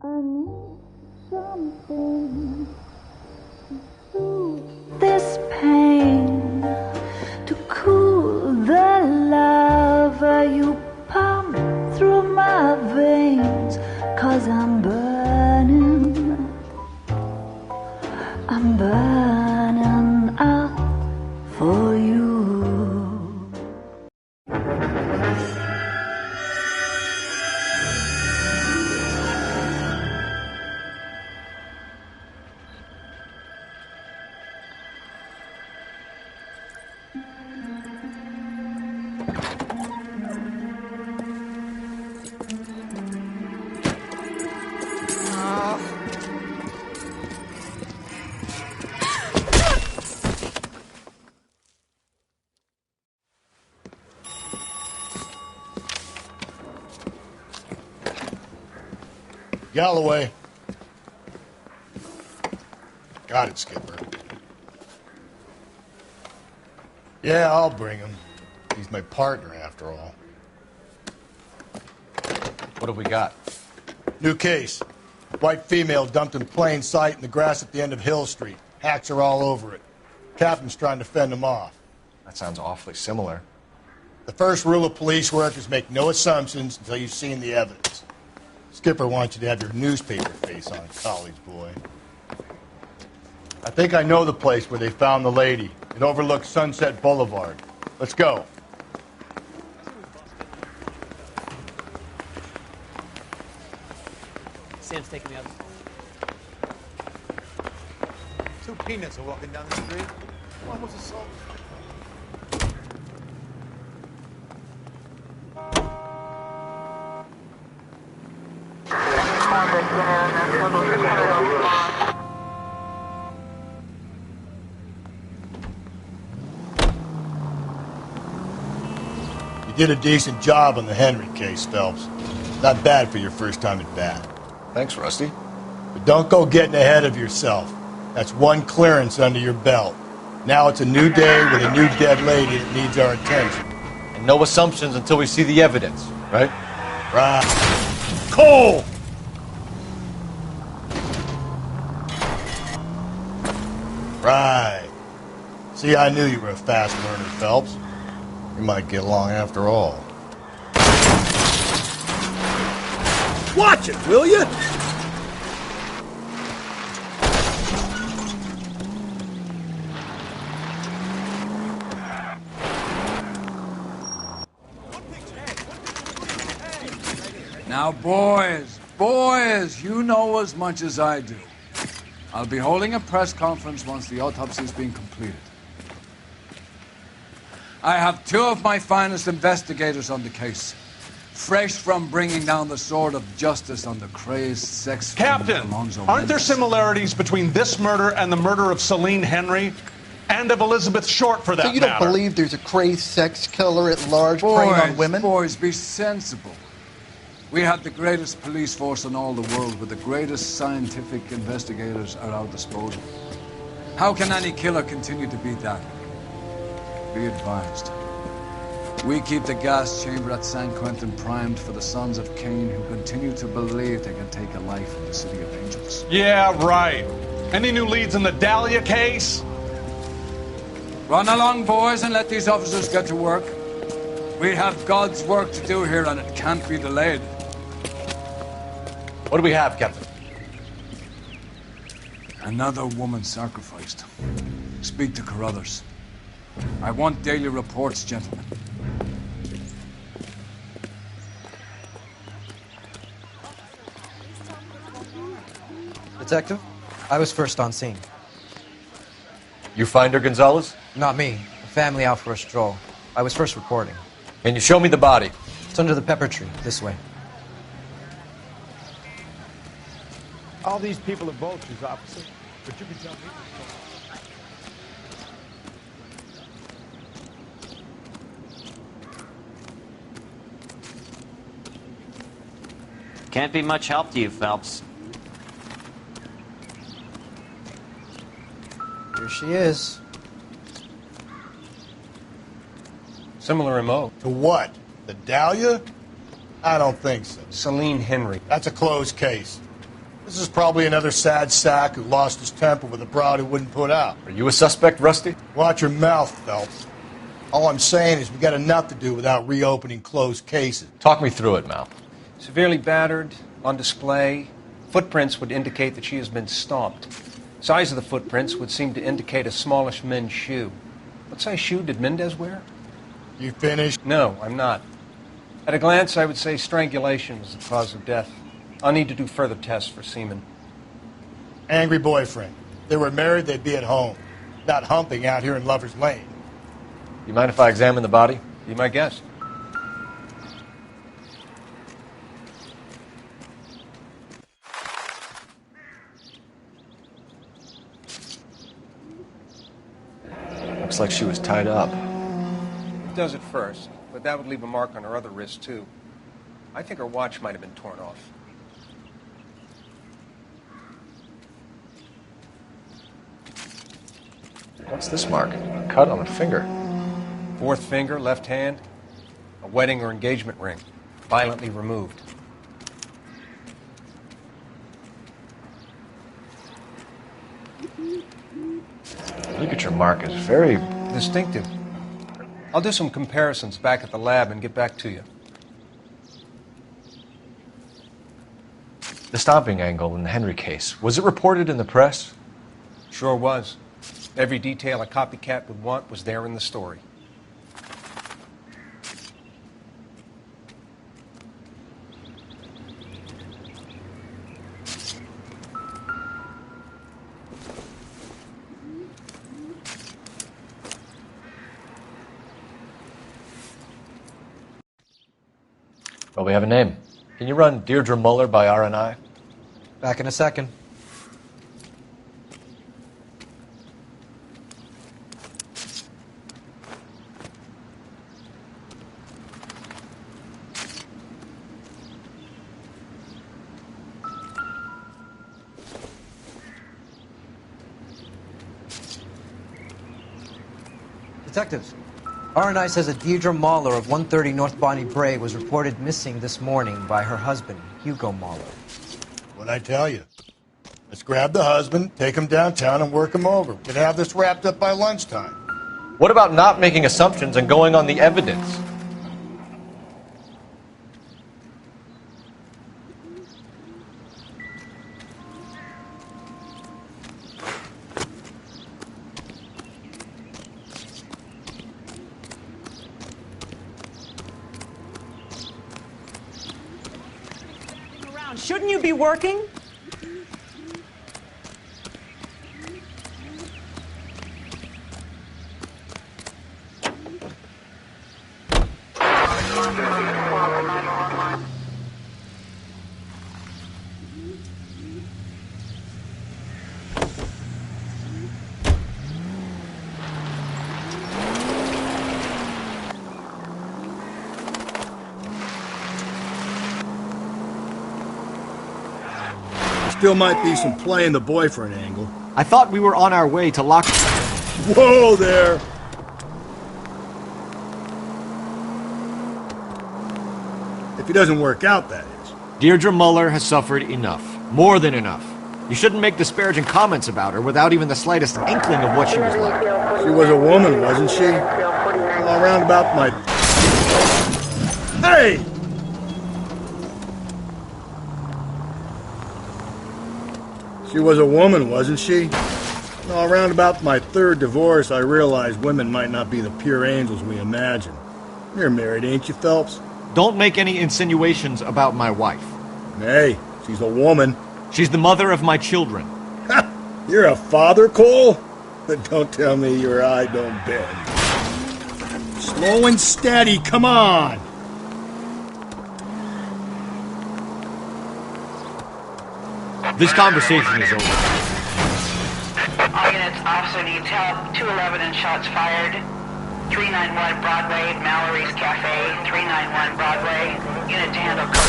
I need something to soothe this pain, to cool the lava you pump through my veins, 'cause I'm burning out for you. Galloway. Got it, Skipper. Yeah, I'll bring him. He's my partner, after all. What have we got? New case. White female dumped in plain sight in the grass at the end of Hill Street. Hacks are all over it. Captain's trying to fend them off. That sounds awfully similar. The first rule of police work is make no assumptions until you've seen the evidence. Skipper wants you to have your newspaper face on, college boy. I think I know the place where they found the lady. It overlooks Sunset Boulevard. Let's go. Sam's taking me out. Two peanuts are walking down the street. One was assaulted. You did a decent job on the Henry case, Phelps. Not bad for your first time at bat. Thanks, Rusty. But don't go getting ahead of yourself. That's one clearance under your belt. Now it's a new day with a new dead lady that needs our attention. And no assumptions until we see the evidence, right? Right. Cole! Right. See, I knew you were a fast learner, Phelps. We might get along after all. Watch it, will you? Now, boys, you know as much as I do. I'll be holding a press conference once the autopsy's been completed. I have two of my finest investigators on the case, fresh from bringing down the sword of justice on the crazed sex Captain, aren't there similarities between this murder and the murder of Celine Henry? And of Elizabeth Short, for that matter? So you don't believe there's a crazed sex killer at large preying on women? Boys, be sensible. We have the greatest police force in all the world, with the greatest scientific investigators at our disposal. How can any killer continue to beat that? Be advised. We keep the gas chamber at San Quentin primed for the sons of Cain who continue to believe they can take a life in the City of Angels. Yeah, right. Any new leads in the Dahlia case? Run along, boys, and let these officers get to work. We have God's work to do here, and it can't be delayed. What do we have, Captain? Another woman sacrificed. Speak to Carruthers. I want daily reports, gentlemen. Detective, I was first on scene. You find her, Gonzalez? Not me. A family out for a stroll. I was first reporting. Can you show me the body? It's under the pepper tree, this way. All these people are vultures, officer. But you can tell me. Can't be much help to you, Phelps. Here she is. Similar MO. To what? The Dahlia? I don't think so. Celine Henry. That's a closed case. This is probably another sad sack who lost his temper with a broad who wouldn't put out. Are you a suspect, Rusty? Watch your mouth, Phelps. All I'm saying is we got enough to do without reopening closed cases. Talk me through it, Mal. Severely battered, on display. Footprints would indicate that she has been stomped. Size of the footprints would seem to indicate a smallish men's shoe. What size shoe did Mendez wear? You finished? No, I'm not. At a glance, I would say strangulation was the cause of death. I'll need to do further tests for semen. Angry boyfriend. If they were married, they'd be at home, not humping out here in Lover's Lane. You mind if I examine the body? Be my guest. Looks like she was tied up. It does at first, but that would leave a mark on her other wrist, too. I think her watch might have been torn off. What's this mark? A cut on the finger. Fourth finger, left hand. A wedding or engagement ring. Violently removed. Look at your mark. It's very distinctive. I'll do some comparisons back at the lab and get back to you. The stomping angle in the Henry case. Was it reported in the press? Sure was. Every detail a copycat would want was there in the story. Well, we have a name. Can you run Deirdre Muller by RNI? Back in a second. Detectives, RNI says that Deirdre Mahler of 130 North Bonnie Bray was reported missing this morning by her husband, Hugo Mahler. What'd I tell you? Let's grab the husband, take him downtown, and work him over. We can have this wrapped up by lunchtime. What about not making assumptions and going on the evidence? Shouldn't you be working? Still might be some play in the boyfriend angle. I thought we were on our way to lock... Whoa there! If he doesn't work out, that is. Deirdre Muller has suffered enough. More than enough. You shouldn't make disparaging comments about her without even the slightest inkling of what she was like. She was a woman, wasn't she? All around about my... Hey! She was a woman, wasn't she? Well, around about my third divorce, I realized women might not be the pure angels we imagine. You're married, ain't you, Phelps? Don't make any insinuations about my wife. Hey, she's a woman. She's the mother of my children. Ha! You're a father, Cole? But don't tell me your eye don't bend. Slow and steady, come on! This conversation is over. All units, officer needs help. 211 and shots fired. 391 Broadway, Mallory's Cafe. 391 Broadway. Unit to handle code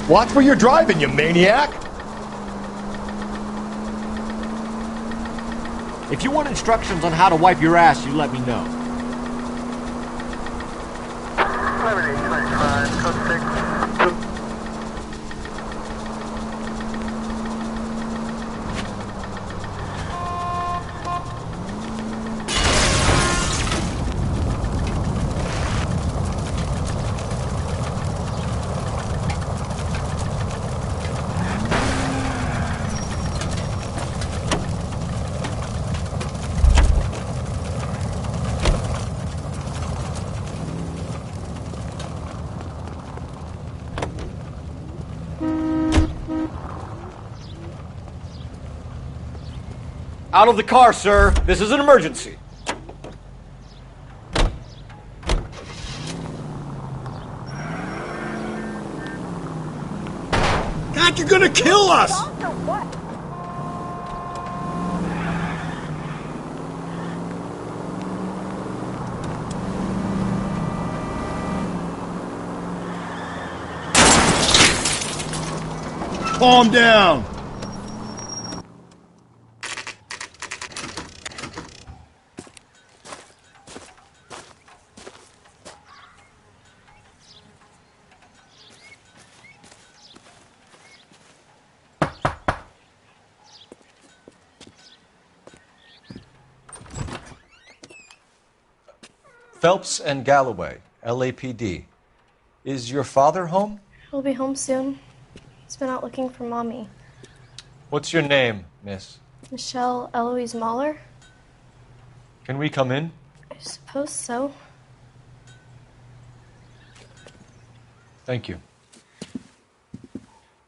3. Watch where you're driving, you maniac! If you want instructions on how to wipe your ass, you let me know. Out of the car, sir. This is an emergency. God, you're gonna kill us! Calm down. Phelps and Galloway, LAPD. Is your father home? He'll be home soon. He's been out looking for Mommy. What's your name, miss? Michelle Eloise Mahler? Can we come in? I suppose so. Thank you.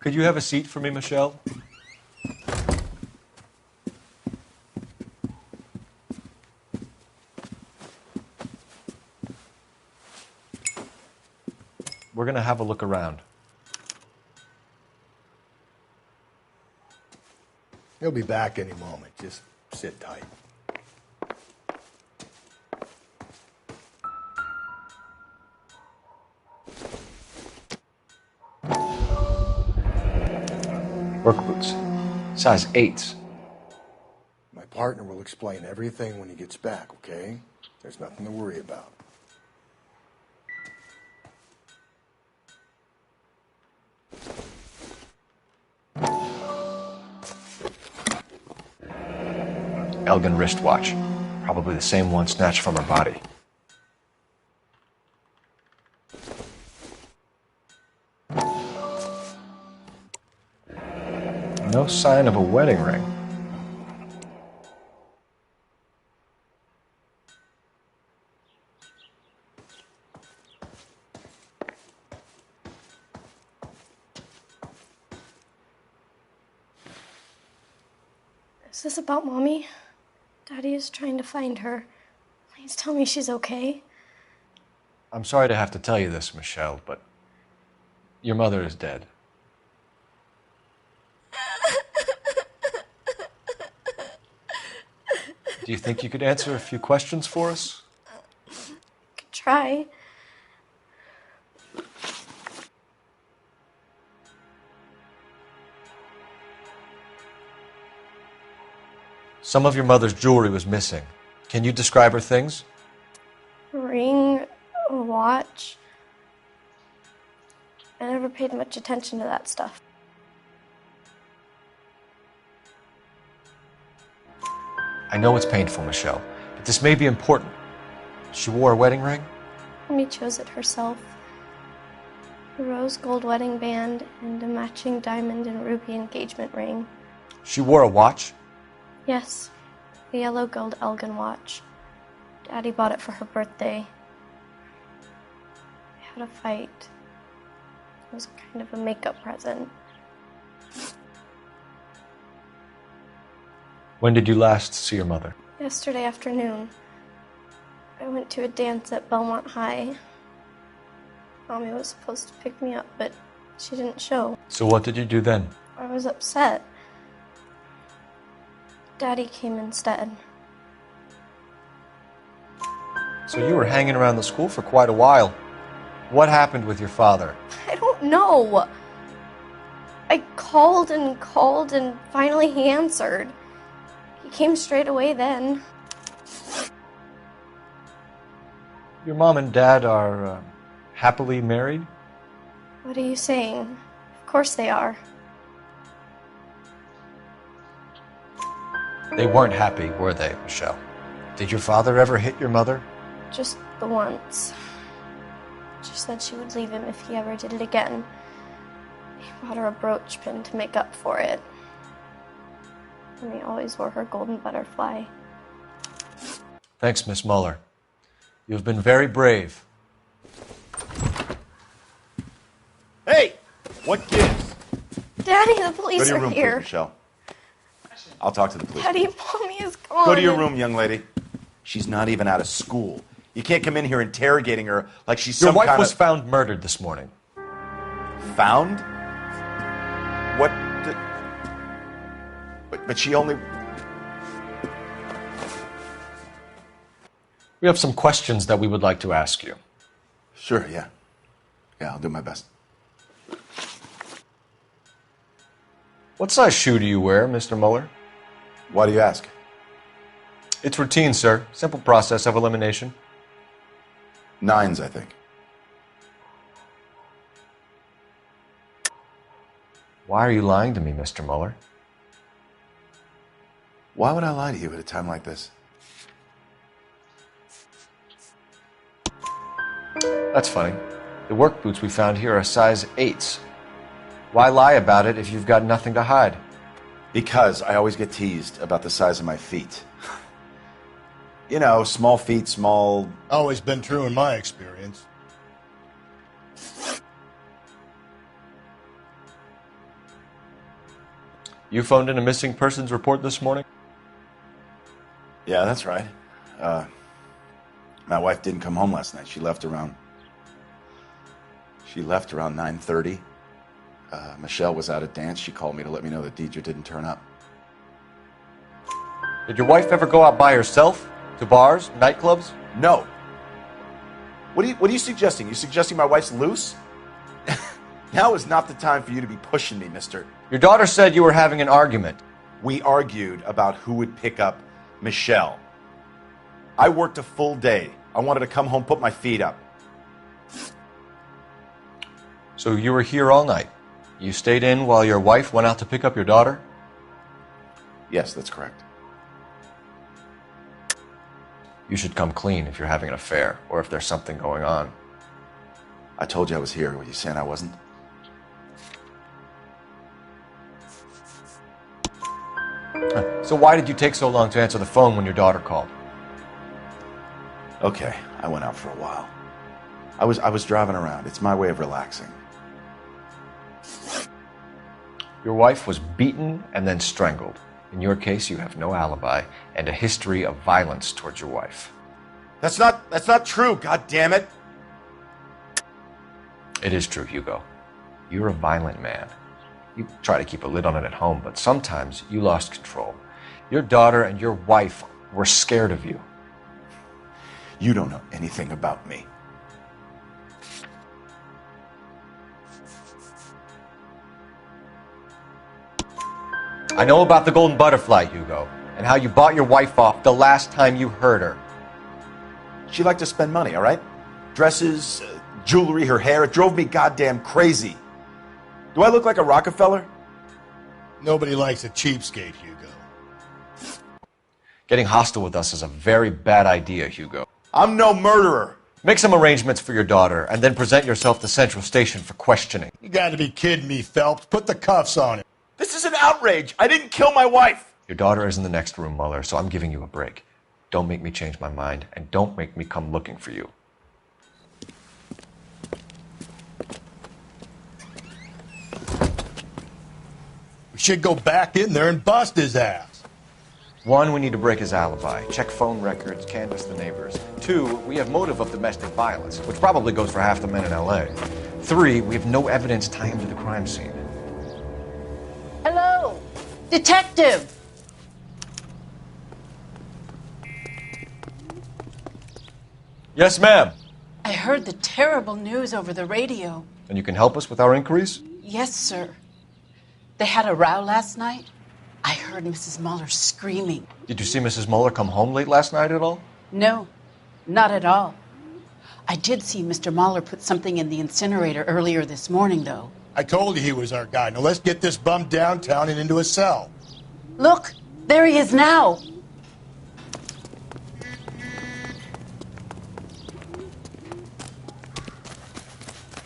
Could you have a seat for me, Michelle? We're going to have a look around. He'll be back any moment. Just sit tight. Work boots. Size 8s. My partner will explain everything when he gets back, okay? There's nothing to worry about. Elgin wristwatch. Probably the same one snatched from her body. No sign of a wedding ring. Is this about Mommy? Daddy is trying to find her. Please tell me she's okay. I'm sorry to have to tell you this, Michelle, but your mother is dead. Do you think you could answer a few questions for us? Could try. Some of your mother's jewelry was missing. Can you describe her things? A ring, a watch. I never paid much attention to that stuff. I know it's painful, Michelle, but this may be important. She wore a wedding ring? Mommy chose it herself. A rose gold wedding band and a matching diamond and ruby engagement ring. She wore a watch? Yes, the yellow gold Elgin watch. Daddy bought it for her birthday. We had a fight. It was kind of a makeup present. When did you last see your mother? Yesterday afternoon. I went to a dance at Belmont High. Mommy was supposed to pick me up, but she didn't show. So what did you do then? I was upset. Daddy came instead. So you were hanging around the school for quite a while. What happened with your father? I don't know. I called and finally he answered. He came straight away then. Your mom and dad are happily married? What are you saying? Of course they are. They weren't happy, were they, Michelle? Did your father ever hit your mother? Just the once. She said she would leave him if he ever did it again. He bought her a brooch pin to make up for it. And he always wore her golden butterfly. Thanks, Miss Muller. You've been very brave. Hey! What gives? Daddy, the police Go to your are room, here. please, Michelle. I'll talk to the police. Daddy, Mommy is gone. Go to your room, young lady. She's not even out of school. You can't come in here interrogating her like she's Your some wife kind was of... found murdered this morning. Found? What? But she only... We have some questions that we would like to ask you. Sure, yeah. Yeah, I'll do my best. What size shoe do you wear, Mr. Mueller? Why do you ask? It's routine, sir. Simple process of elimination. 9s, I think. Why are you lying to me, Mr. Mueller? Why would I lie to you at a time like this? That's funny. The work boots we found here are size 8s. Why lie about it if you've got nothing to hide? Because I always get teased about the size of my feet. You know, small feet, small... Always been true in my experience. You phoned in a missing persons report this morning? Yeah, that's right. My wife didn't come home last night. She left around 9:30. Michelle was out at dance. She called me to let me know that Deidre didn't turn up. Did your wife ever go out by herself? To bars, nightclubs? No. What are you suggesting? You suggesting my wife's loose? Now is not the time for you to be pushing me, mister. Your daughter said you were having an argument. We argued about who would pick up Michelle. I worked a full day. I wanted to come home, put my feet up. So you were here all night? You stayed in while your wife went out to pick up your daughter? Yes, that's correct. You should come clean if you're having an affair, or if there's something going on. I told you I was here. Were you saying I wasn't? So why did you take so long to answer the phone when your daughter called? Okay, I went out for a while. I was driving around. It's my way of relaxing. Your wife was beaten and then strangled. In your case, you have no alibi and a history of violence towards your wife. That's not true, God damn it. It is true, Hugo. You're a violent man. You try to keep a lid on it at home, but sometimes you lost control. Your daughter and your wife were scared of you. You don't know anything about me. I know about the golden butterfly, Hugo, and how you bought your wife off the last time you heard her. She liked to spend money, all right? Dresses, jewelry, her hair. It drove me goddamn crazy. Do I look like a Rockefeller? Nobody likes a cheapskate, Hugo. Getting hostile with us is a very bad idea, Hugo. I'm no murderer. Make some arrangements for your daughter, and then present yourself to Central Station for questioning. You gotta be kidding me, Phelps. Put the cuffs on him. This is an outrage. I didn't kill my wife. Your daughter is in the next room, Mueller, so I'm giving you a break. Don't make me change my mind, and don't make me come looking for you. We should go back in there and bust his ass. 1, we need to break his alibi. Check phone records, canvass the neighbors. 2, we have motive of domestic violence, which probably goes for half the men in L.A. 3, we have no evidence tying him to the crime scene. Hello, detective. Yes, ma'am. I heard the terrible news over the radio. And you can help us with our inquiries? Yes, sir. They had a row last night. I heard Mrs. Mueller screaming. Did you see Mrs. Mueller come home late last night at all? No, not at all. I did see Mr. Mueller put something in the incinerator earlier this morning, though. I told you he was our guy. Now let's get this bum downtown and into a cell. Look, there he is now.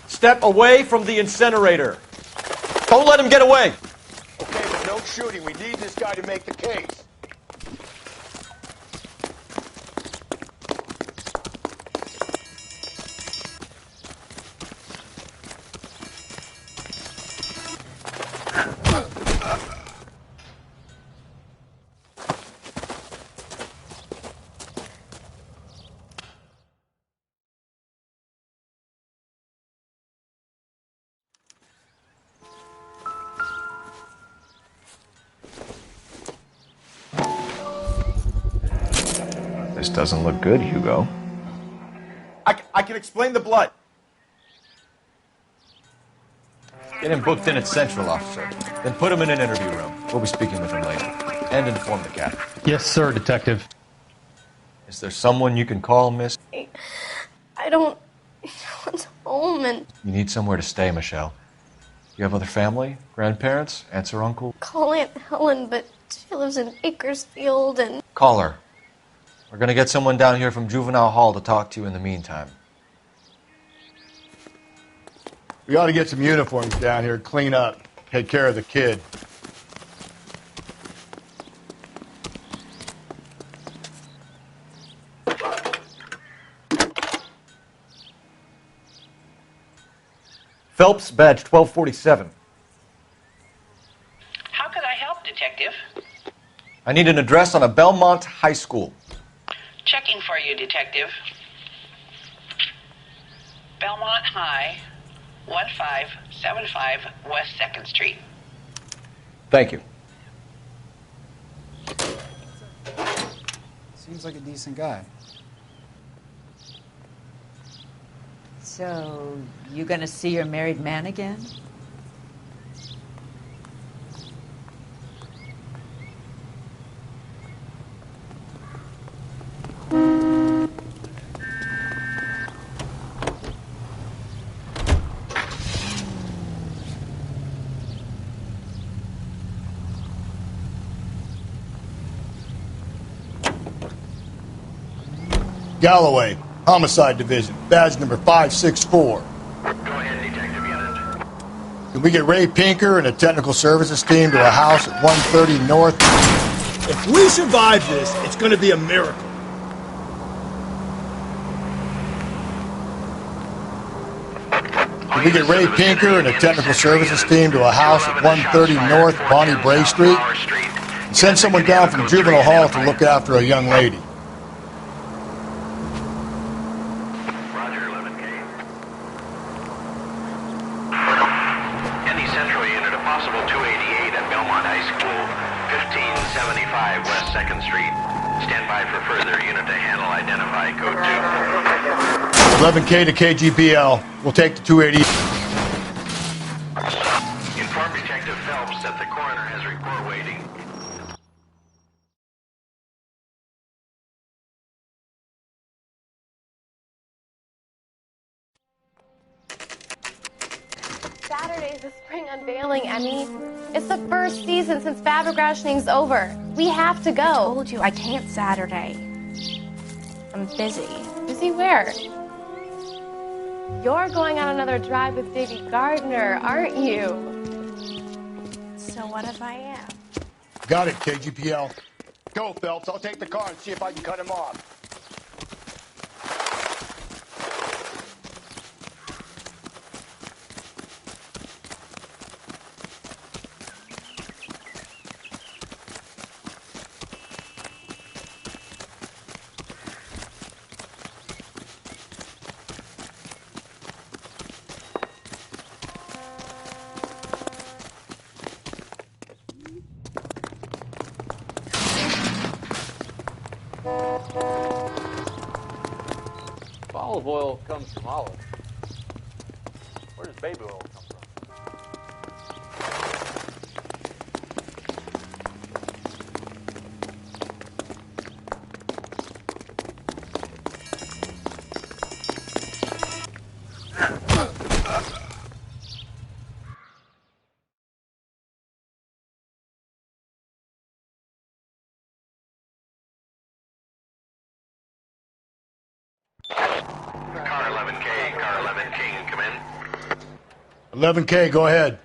Step away from the incinerator. Don't let him get away. Okay, but no shooting. We need this guy to make the case. This doesn't look good, Hugo. I can explain the blood. Get him booked in at Central, officer. Then put him in an interview room. We'll be speaking with him later. And inform the captain. Yes, sir, Detective. Is there someone you can call, miss? I don't want home and You need somewhere to stay, Michelle. You have other family? Grandparents? Aunts or uncle? call Aunt Helen, but she lives in Bakersfield and Call her. We're gonna get someone down here from Juvenile Hall to talk to you in the meantime. We ought to get some uniforms down here, clean up, take care of the kid. Phelps, badge 1247. How can I help, Detective? I need an address on a Belmont High School. Checking for you, Detective. Belmont High, 1575 West 2nd Street. Thank you. Seems like a decent guy. So, you gonna see your married man again? Galloway, Homicide Division, badge number 564. Go ahead, Detective Unit. Can we get Ray Pinker and a technical services team to a house at 130 North? If we survive this, it's going to be a miracle. Can we get Ray Pinker and a technical services team to a house at 130 North Bonnie Bray Street? And send someone down from Juvenile Hall to look after a young lady. Any Central unit, a possible 288 at Belmont High School, 1575 West 2nd Street. Stand by for further unit to handle. Identify code 2. 11K to KGPL. We'll take the 280. Inform Detective Phelps that the coroner has report waiting. Saturday's the spring unveiling, Emmy. It's the first season since fabric rationing's over. We have to go. I told you I can't Saturday. I'm busy. Busy where? You're going on another drive with Davy Gardner, aren't you? So what if I am? Got it, KGPL. Go, Phelps. I'll take the car and see if I can cut him off. Olive oil comes from olives. Where does baby oil come from? Car 11K, car 11 King, come in. 11K, go ahead.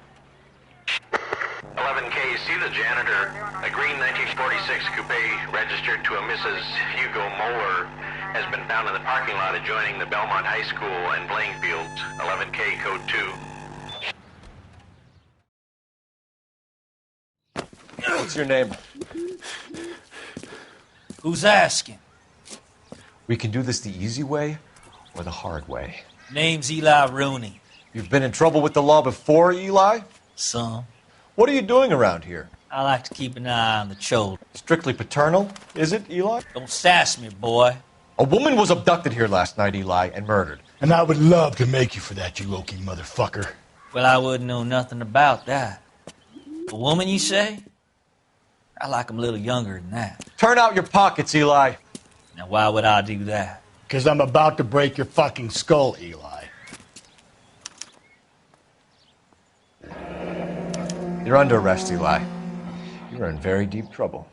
11K, see the janitor. A green 1946 coupe registered to a Mrs. Hugo Moeller has been found in the parking lot adjoining the Belmont High School and playing fields. 11K, code 2. What's your name? Who's asking? We can do this the easy way or the hard way. Name's Eli Rooney. You've been in trouble with the law before, Eli? Some. What are you doing around here? I like to keep an eye on the children. Strictly paternal, is it, Eli? Don't sass me, boy. A woman was abducted here last night, Eli, and murdered. And I would love to make you for that, you Okie motherfucker. Well, I wouldn't know nothing about that. A woman, you say? I like 'em a little younger than that. Turn out your pockets, Eli. Now, why would I do that? Because I'm about to break your fucking skull, Eli. You're under arrest, Eli. You're in very deep trouble.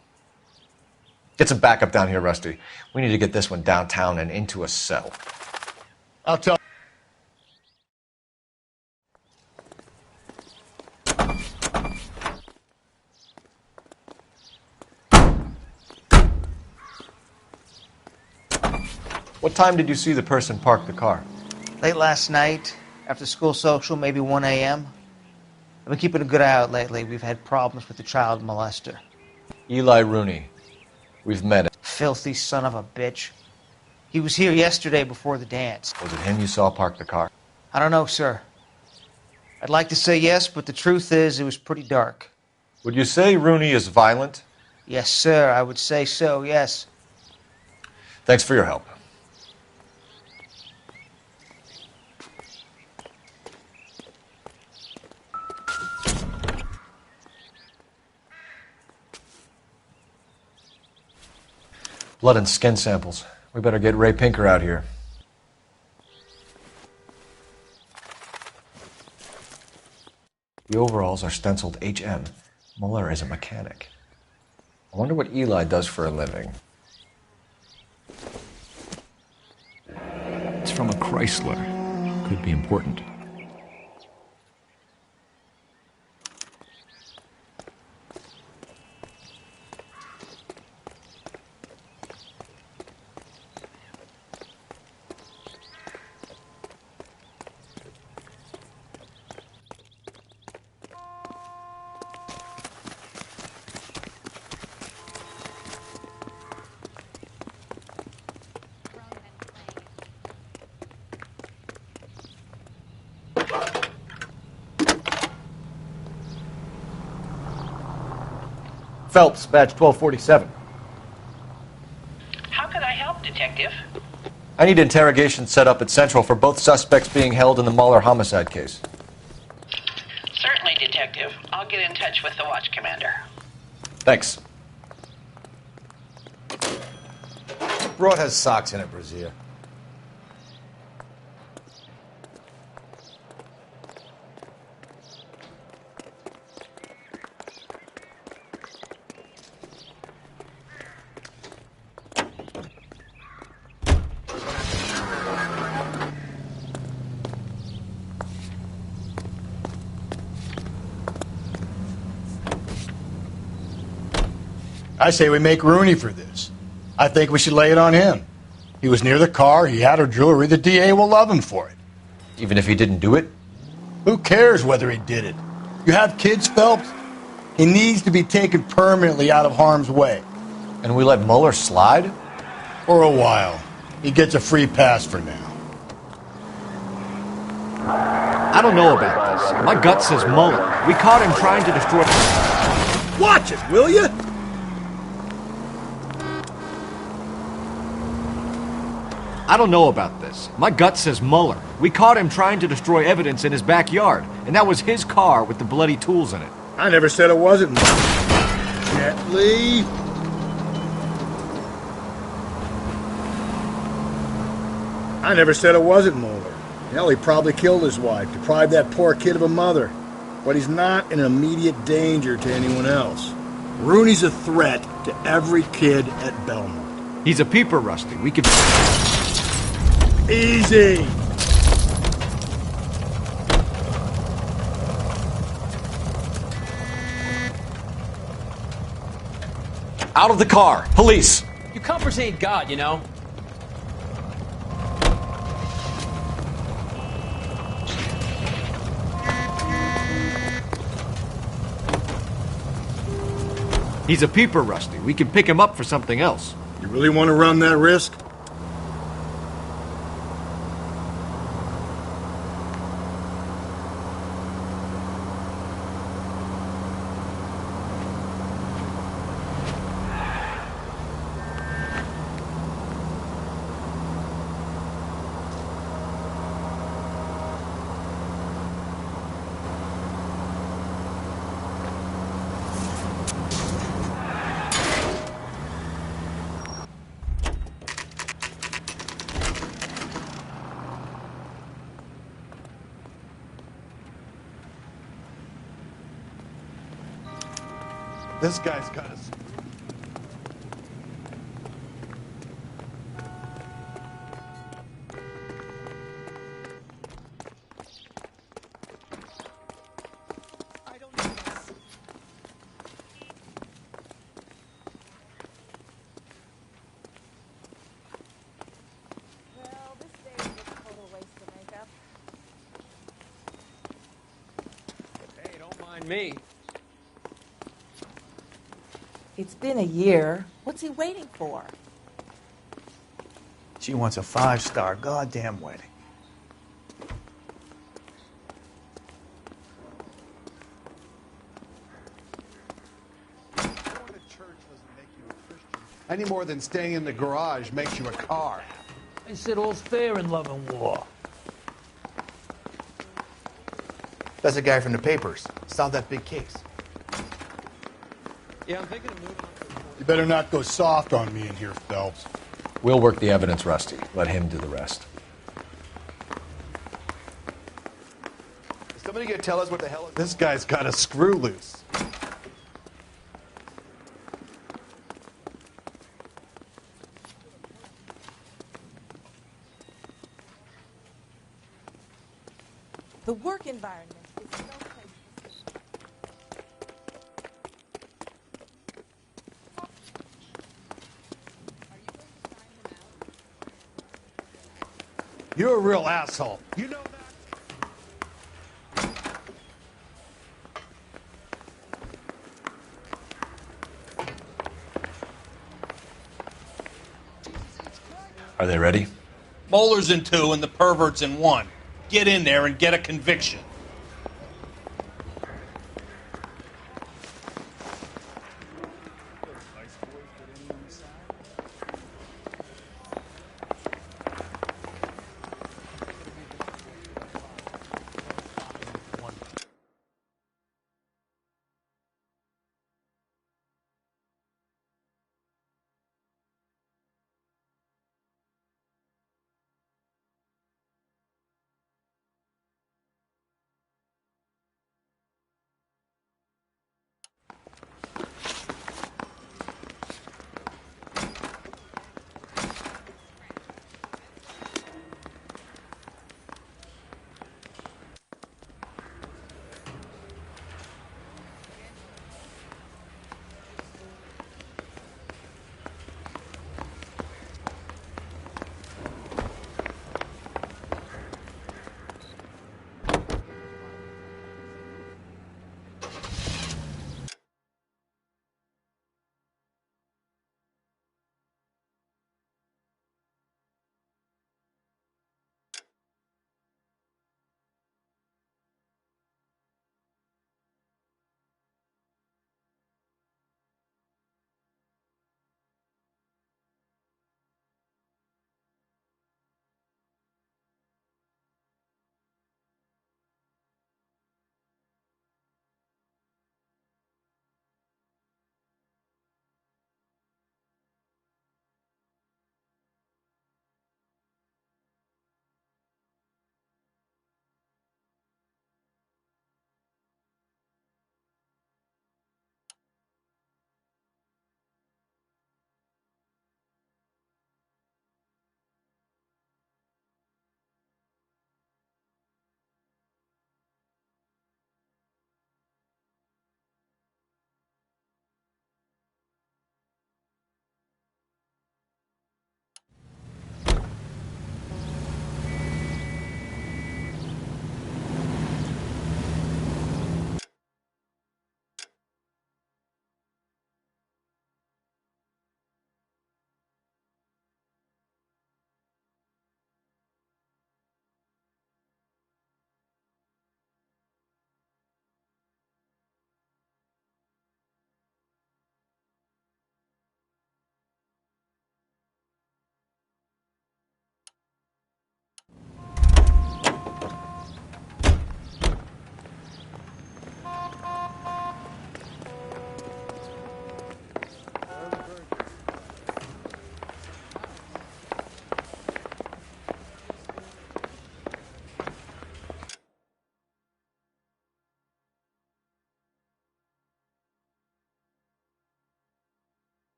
Get some backup down here, Rusty. We need to get this one downtown and into a cell. I'll tell... What time did you see the person park the car? Late last night, after school social, maybe 1 a.m. I've been keeping a good eye out lately. We've had problems with the child molester. Eli Rooney. We've met him. Filthy son of a bitch. He was here yesterday before the dance. Was it him you saw park the car? I don't know, sir. I'd like to say yes, but the truth is it was pretty dark. Would you say Rooney is violent? Yes, sir. I would say so, yes. Thanks for your help. Blood and skin samples. We better get Ray Pinker out here. The overalls are stenciled HM. Muller is a mechanic. I wonder what Eli does for a living. It's from a Chrysler. Could be important. Phelps, badge 1247. How could I help, Detective? I need interrogation set up at Central for both suspects being held in the Muller homicide case. Certainly, Detective. I'll get in touch with the watch commander. Thanks. Broad has socks in it, Brazier. I say we make Rooney for this. I think we should lay it on him. He was near the car, he had her jewelry, the DA will love him for it. Even if he didn't do it? Who cares whether he did it? You have kids, Phelps? He needs to be taken permanently out of harm's way. And we let Muller slide? For a while. He gets a free pass for now. I don't know about this. My gut says Muller. We caught him trying to destroy... Watch it, will you? I don't know about this. My gut says Muller. We caught him trying to destroy evidence in his backyard, and that was his car with the bloody tools in it. I never said it wasn't Muller. Gently. I never said it wasn't Muller. Hell, he probably killed his wife, deprived that poor kid of a mother. But he's not an immediate danger to anyone else. Rooney's a threat to every kid at Belmont. He's a peeper, Rusty. We could... Easy! Out of the car! Police! You coppers ain't God, you know. He's a peeper, Rusty. We can pick him up for something else. You really want to run that risk? This guy's got us. Hey, don't mind me. It's been a year. What's he waiting for? She wants a 5-star goddamn wedding. Any more than staying in the garage makes you a car. I said all's fair in love and war. That's a guy from the papers. Solved that big case. Yeah, I'm thinking of moving on. You better not go soft on me in here, Phelps. We'll work the evidence, Rusty. Let him do the rest. Is somebody gonna tell us what the hell is This guy's got a screw loose. The work environment is no place. You're a real asshole. You know that? Are they ready? Moeller's in 2 and the pervert's in 1. Get in there and get a conviction.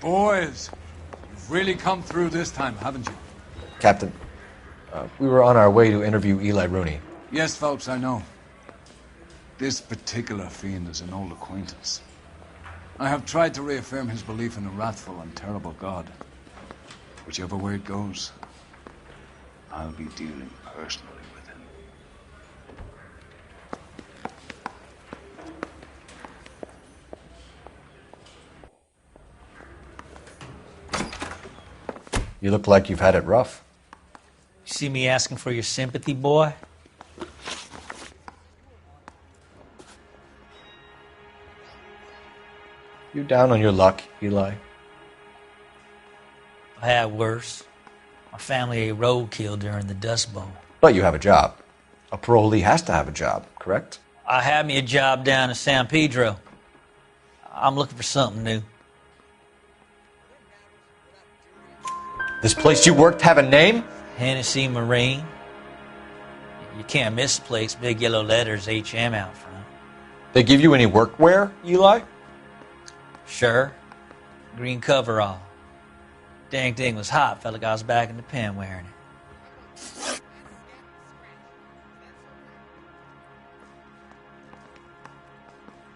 Boys, you've really come through this time, haven't you? Captain, we were on our way to interview Eli Rooney. Yes, Phelps, I know. This particular fiend is an old acquaintance. I have tried to reaffirm his belief in a wrathful and terrible God. Whichever way it goes, I'll be dealing personally with him. You look like you've had it rough. You see me asking for your sympathy, boy? You down on your luck, Eli? I had worse. My family ate roadkill during the Dust Bowl. But you have a job. A parolee has to have a job, correct? I had me a job down in San Pedro. I'm looking for something new. This place you worked have a name? Hennessy Marine. You can't miss the place. Big yellow letters, HM out front. They give you any workwear, Eli? Sure. Green coverall. Dang thing was hot. Felt like I was back in the pen wearing it.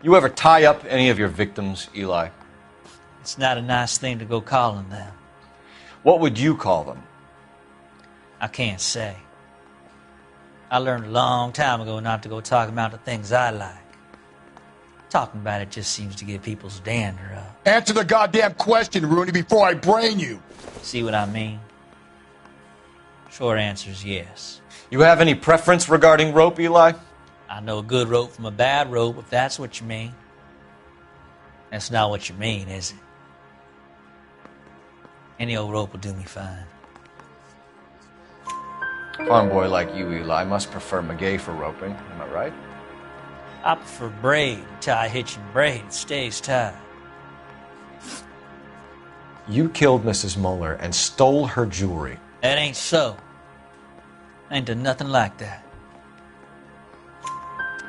You ever tie up any of your victims, Eli? It's not a nice thing to go calling them. What would you call them? I can't say. I learned a long time ago not to go talking about the things I like. Talking about it just seems to get people's dander up. Answer the goddamn question, Rooney, before I brain you. See what I mean? Short answer is yes. You have any preference regarding rope, Eli? I know a good rope from a bad rope, if that's what you mean. That's not what you mean, is it? Any old rope will do me fine. Farm boy like you, Eli, must prefer Magay for roping. Am I right? I prefer braid. Tie, hitch, and braid. It stays tied. You killed Mrs. Moeller and stole her jewelry. That ain't so. I ain't done nothing like that.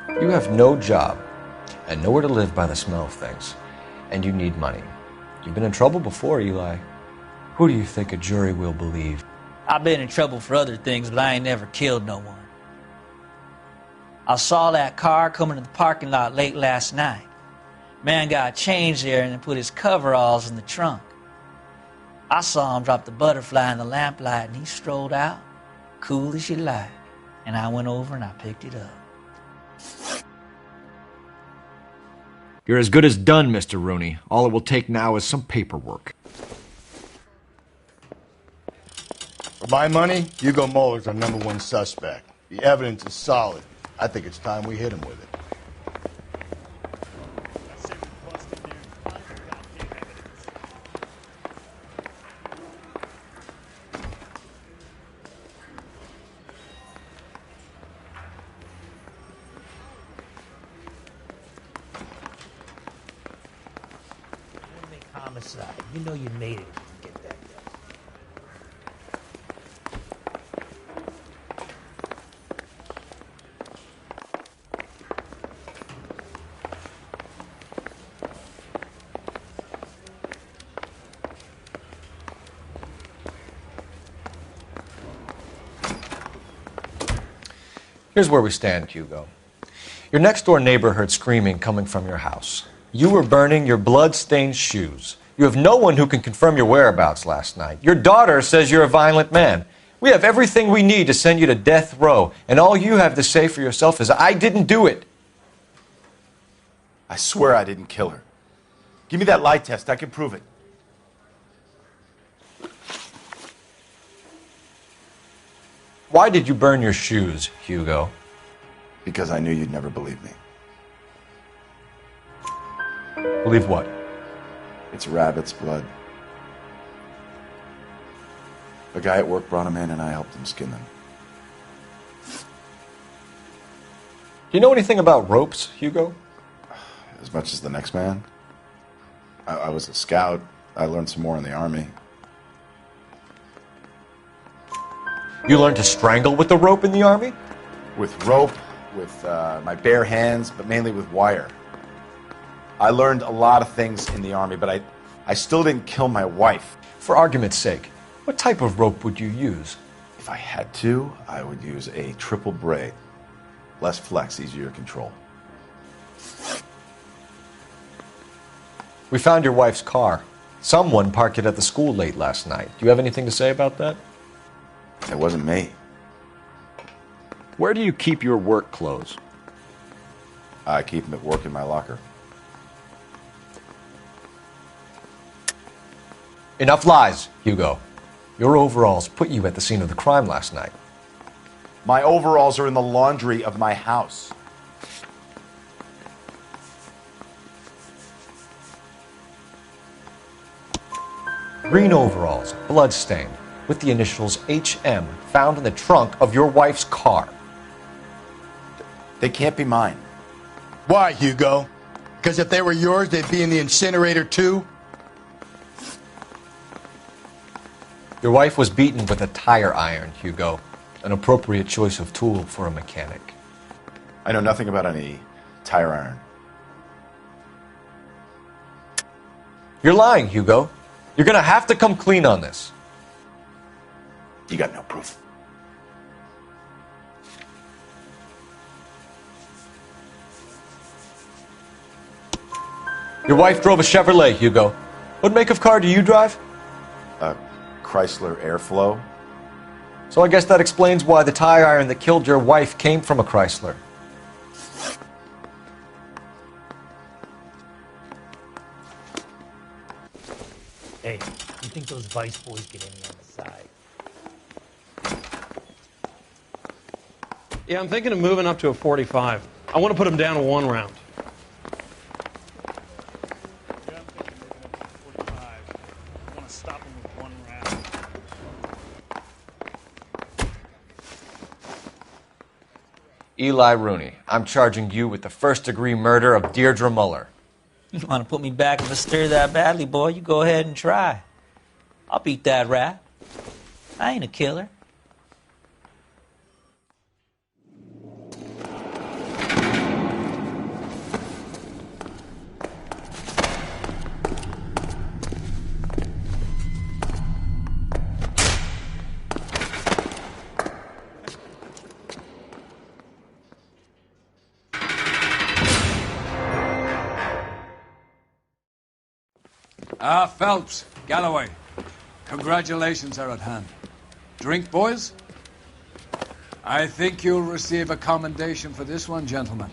You have no job and nowhere to live by the smell of things. And you need money. You've been in trouble before, Eli. Who do you think a jury will believe? I've been in trouble for other things, but I ain't never killed no one. I saw that car coming to the parking lot late last night. Man got changed there and then put his coveralls in the trunk. I saw him drop the butterfly in the lamplight and he strolled out, cool as you like. And I went over and I picked it up. You're as good as done, Mr. Rooney. All it will take now is some paperwork. For my money, Hugo Moeller's our #1 suspect. The evidence is solid. I think it's time we hit him with it. Homicide. You know you made it. Get that done. Here's where we stand, Hugo. Your next-door neighbor heard screaming coming from your house. You were burning your blood-stained shoes. You have no one who can confirm your whereabouts last night. Your daughter says you're a violent man. We have everything we need to send you to death row, and all you have to say for yourself is, I didn't do it. I swear I didn't kill her. Give me that lie test. I can prove it. Why did you burn your shoes, Hugo? Because I knew you'd never believe me. Believe what? It's rabbit's blood. A guy at work brought them in and I helped him skin them. Do you know anything about ropes, Hugo? As much as the next man. I was a scout. I learned some more in the army. You learned to strangle with the rope in the army? With rope, with my bare hands, but mainly with wire. I learned a lot of things in the army, but I still didn't kill my wife. For argument's sake, what type of rope would you use? If I had to, I would use a triple braid. Less flex, easier to control. We found your wife's car. Someone parked it at the school late last night. Do you have anything to say about that? It wasn't me. Where do you keep your work clothes? I keep them at work in my locker. Enough lies, Hugo. Your overalls put you at the scene of the crime last night. My overalls are in the laundry of my house. Green overalls, blood-stained, with the initials HM found in the trunk of your wife's car. They can't be mine. Why, Hugo? Because if they were yours, they'd be in the incinerator too? Your wife was beaten with a tire iron, Hugo. An appropriate choice of tool for a mechanic. I know nothing about any tire iron. You're lying, Hugo. You're gonna have to come clean on this. You got no proof. Your wife drove a Chevrolet, Hugo. What make of car do you drive? A Chrysler Airflow. So I guess that explains why the tire iron that killed your wife came from a Chrysler. Hey, you think those Vice boys get any on the side? Yeah, I'm thinking of moving up to a 45. I want to put them down to 1 round. Eli Rooney, I'm charging you with the first-degree murder of Deirdre Muller. You want to put me back in the stir that badly, boy? You go ahead and try. I'll beat that rap. I ain't a killer. Phelps, Galloway, congratulations are at hand. Drink, boys? I think you'll receive a commendation for this one, gentlemen.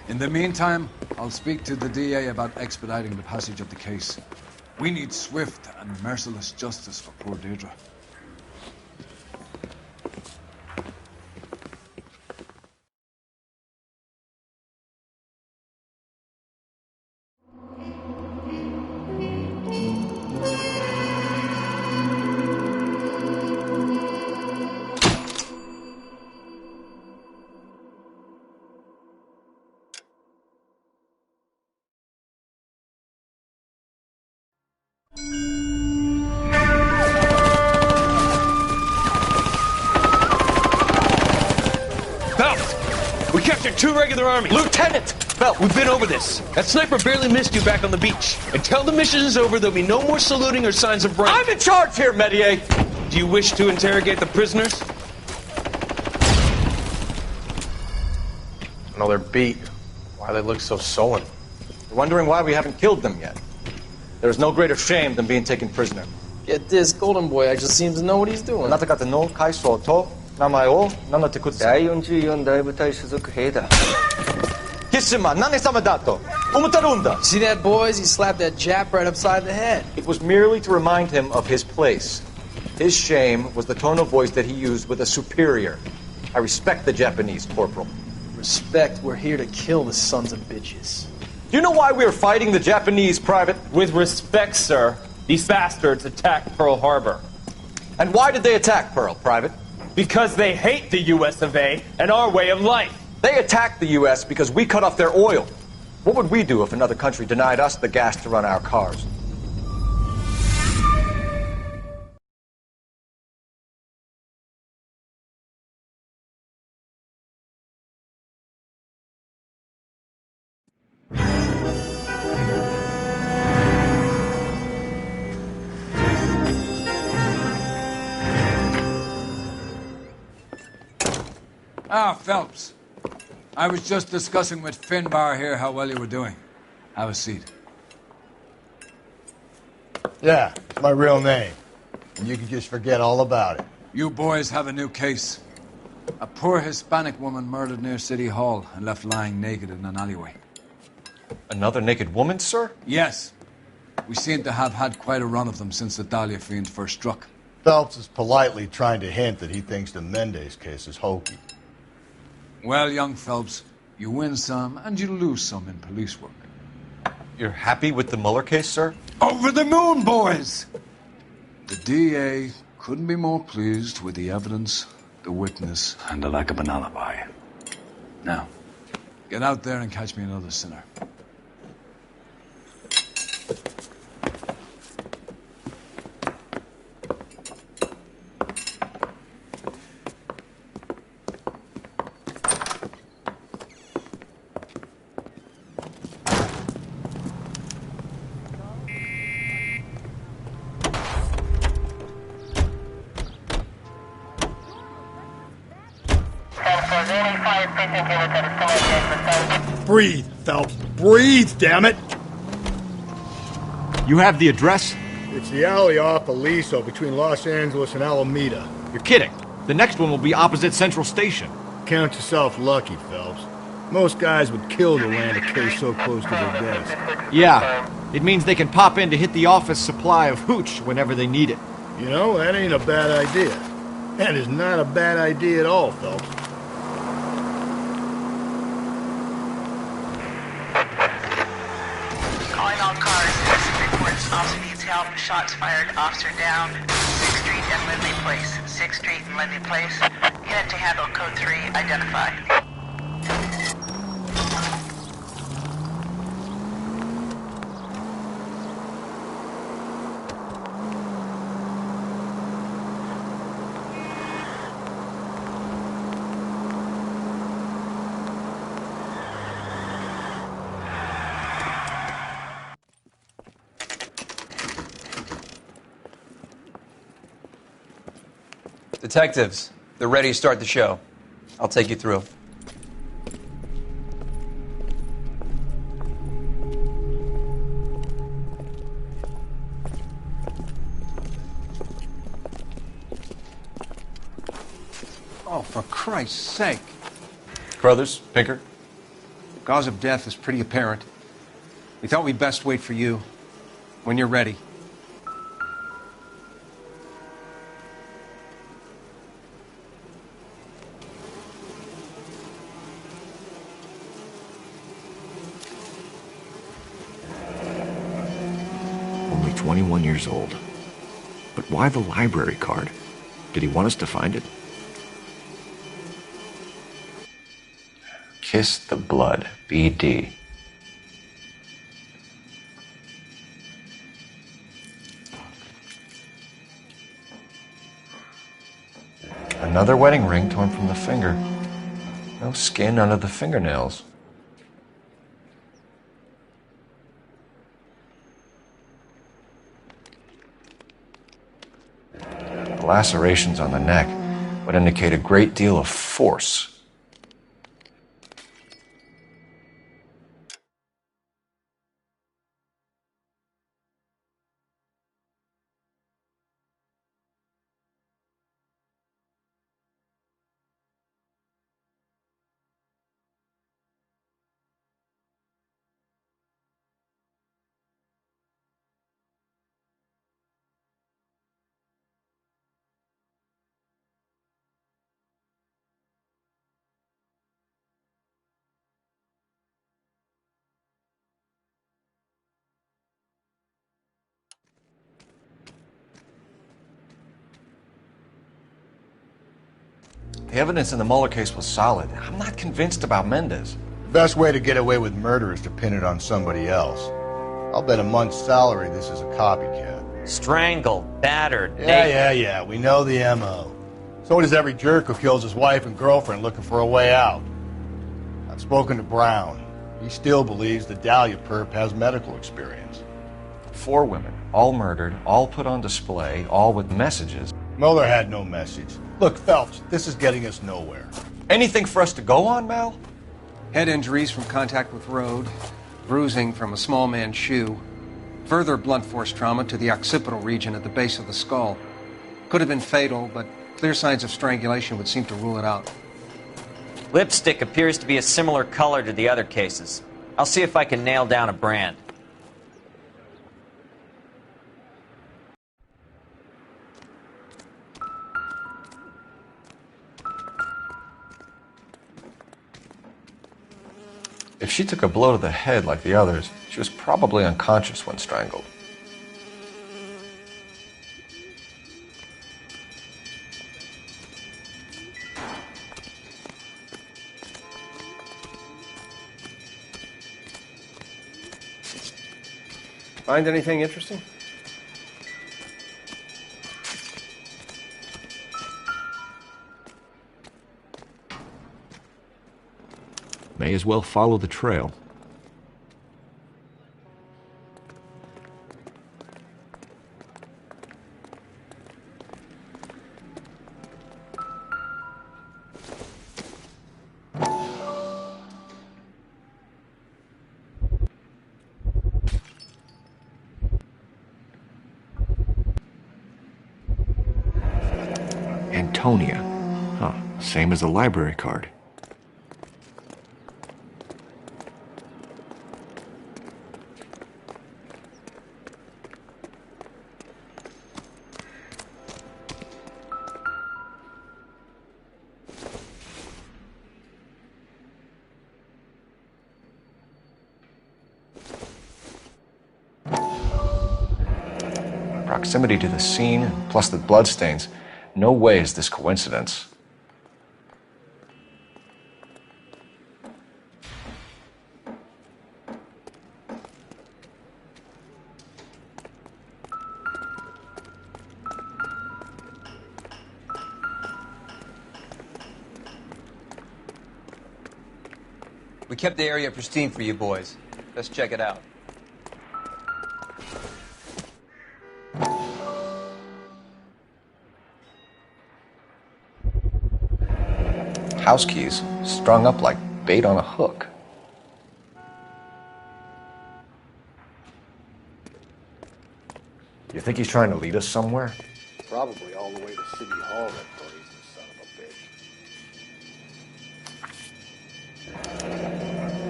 In the meantime, I'll speak to the DA about expediting the passage of the case. We need swift and merciless justice for poor Deirdre. We captured 2 regular army. Lieutenant! Phelps, we've been over this. That sniper barely missed you back on the beach. Until the mission is over, there'll be no more saluting or signs of rank. I'm in charge here, Medier! Do you wish to interrogate the prisoners? I know they're beat. Why they look so sullen? You're wondering why we haven't killed them yet. There's no greater shame than being taken prisoner. Get this, Golden Boy actually seems to know what he's doing. あなた方の階層と名前を名乗ってください。第44大部隊所属兵だ。キスマ何様だと思ってるんだ。 See that, boys? He slapped that Jap right upside the head. It was merely to remind him of his place. His shame was the tone of voice that he used with a superior. I respect the Japanese, Corporal. Respect, we're here to kill the sons of bitches. Do you know why we are fighting the Japanese, Private? With respect, sir, these bastards attacked Pearl Harbor. And why did they attack Pearl, Private? Because they hate the US of A and our way of life. They attacked the US because we cut off their oil. What would we do if another country denied us the gas to run our cars? Ah, Phelps. I was just discussing with Finbar here how well you were doing. Have a seat. Yeah, it's my real name. And you can just forget all about it. You boys have a new case. A poor Hispanic woman murdered near City Hall and left lying naked in an alleyway. Another naked woman, sir? Yes. We seem to have had quite a run of them since the Dahlia fiend first struck. Phelps is politely trying to hint that he thinks the Mendez case is hokey. Well, young Phelps, you win some and you lose some in police work. You're happy with the Mueller case, sir? Over the moon, boys! The DA couldn't be more pleased with the evidence, the witness, and the lack of an alibi. Now, get out there and catch me another sinner. Breathe, Phelps. Breathe, damn it! You have the address? It's the alley off Aliso between Los Angeles and Alameda. You're kidding. The next one will be opposite Central Station. Count yourself lucky, Phelps. Most guys would kill to land a case so close to their desk. Yeah. It means they can pop in to hit the office supply of hooch whenever they need it. You know, that ain't a bad idea. That is not a bad idea at all, Phelps. Calling all cars. Reports officer needs help. Shots fired. Officer down. 6th Street and Lindley Place. 6th Street and Lindley Place. Unit to handle code 3. Identify. Detectives, they're ready to start the show. I'll take you through. Oh, for Christ's sake. Crothers, Pinker. Cause of death is pretty apparent. We thought we'd best wait for you. When you're ready. Only 21 years old. But why the library card? Did he want us to find it? Kiss the blood, BD. Another wedding ring torn from the finger. No skin under the fingernails. The lacerations on the neck would indicate a great deal of force. The evidence in the Mueller case was solid. I'm not convinced about Mendez. The best way to get away with murder is to pin it on somebody else. I'll bet a month's salary this is a copycat. Strangled, battered, Yeah, we know the M.O. So does every jerk who kills his wife and girlfriend looking for a way out. I've spoken to Brown. He still believes the Dahlia perp has medical experience. 4 women, all murdered, all put on display, all with messages. Mueller had no message. Look, Phelps, this is getting us nowhere. Anything for us to go on, Mal? Head injuries from contact with road, bruising from a small man's shoe, further blunt force trauma to the occipital region at the base of the skull. Could have been fatal, but clear signs of strangulation would seem to rule it out. Lipstick appears to be a similar color to the other cases. I'll see if I can nail down a brand. If she took a blow to the head like the others, she was probably unconscious when strangled. Find anything interesting? May as well follow the trail. Antonia. Huh, same as the library card. Proximity to the scene, plus the bloodstains. No way is this coincidence. We kept the area pristine for you boys. Let's check it out. House keys, strung up like bait on a hook. You think he's trying to lead us somewhere? Probably all the way to City Hall, that brazen son of a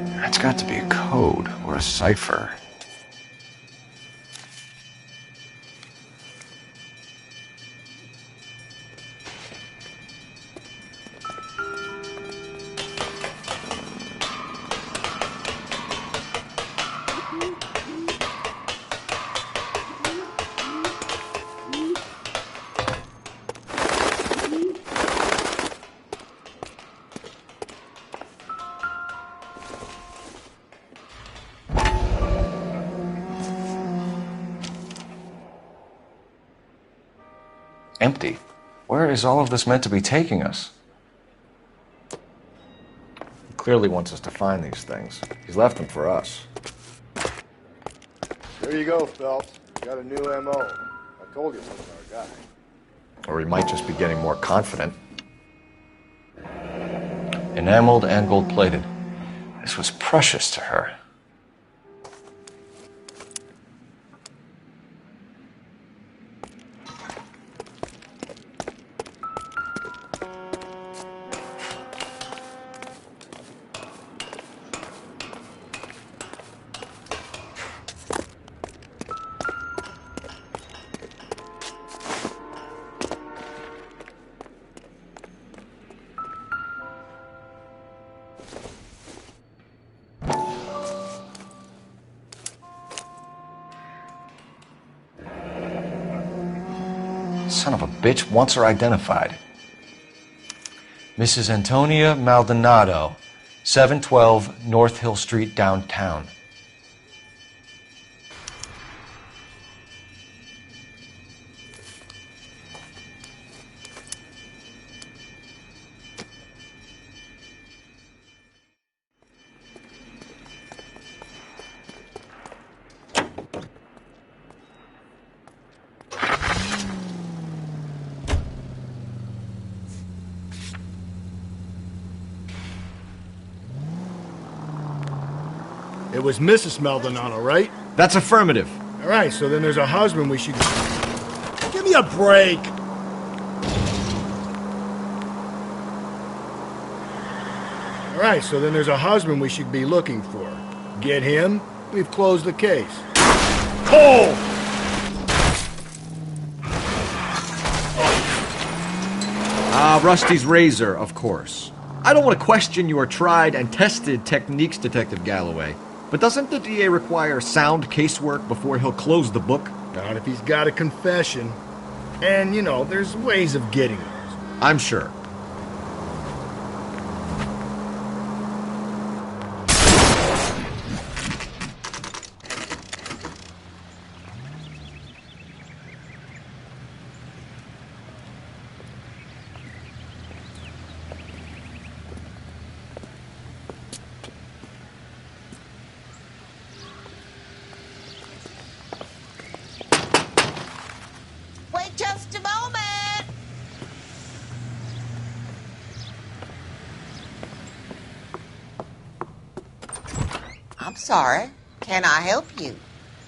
bitch. That's got to be a code or a cipher. Empty. Where is all of this meant to be taking us? He clearly wants us to find these things. He's left them for us. There you go, Phelps. Got a new M.O. I told you it was our guy. Or he might just be getting more confident. Enameled and gold-plated. This was precious to her. Son of a bitch wants her identified. Mrs. Antonia Maldonado, 712 North Hill Street, downtown. It was Mrs. Maldonado, right? That's affirmative. All right, so then there's a husband we should... Give me a break! All right, so then there's a husband we should be looking for. Get him, we've closed the case. Cole! Rusty's razor, of course. I don't want to question your tried and tested techniques, Detective Galloway. But doesn't the DA require sound casework before he'll close the book? Not if he's got a confession. And, you know, there's ways of getting those. I'm sure. Wait just a moment. I'm sorry. Can I help you?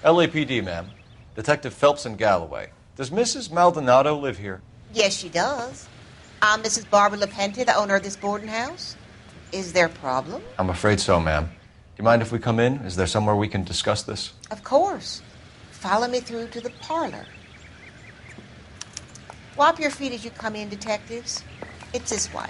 LAPD, ma'am. Detective Phelps and Galloway. Does Mrs. Maldonado live here? Yes, she does. I'm Mrs. Barbara LaPente, the owner of this boarding house. Is there a problem? I'm afraid so, ma'am. Do you mind if we come in? Is there somewhere we can discuss this? Of course. Follow me through to the parlor. Wipe your feet as you come in, detectives. It's this way.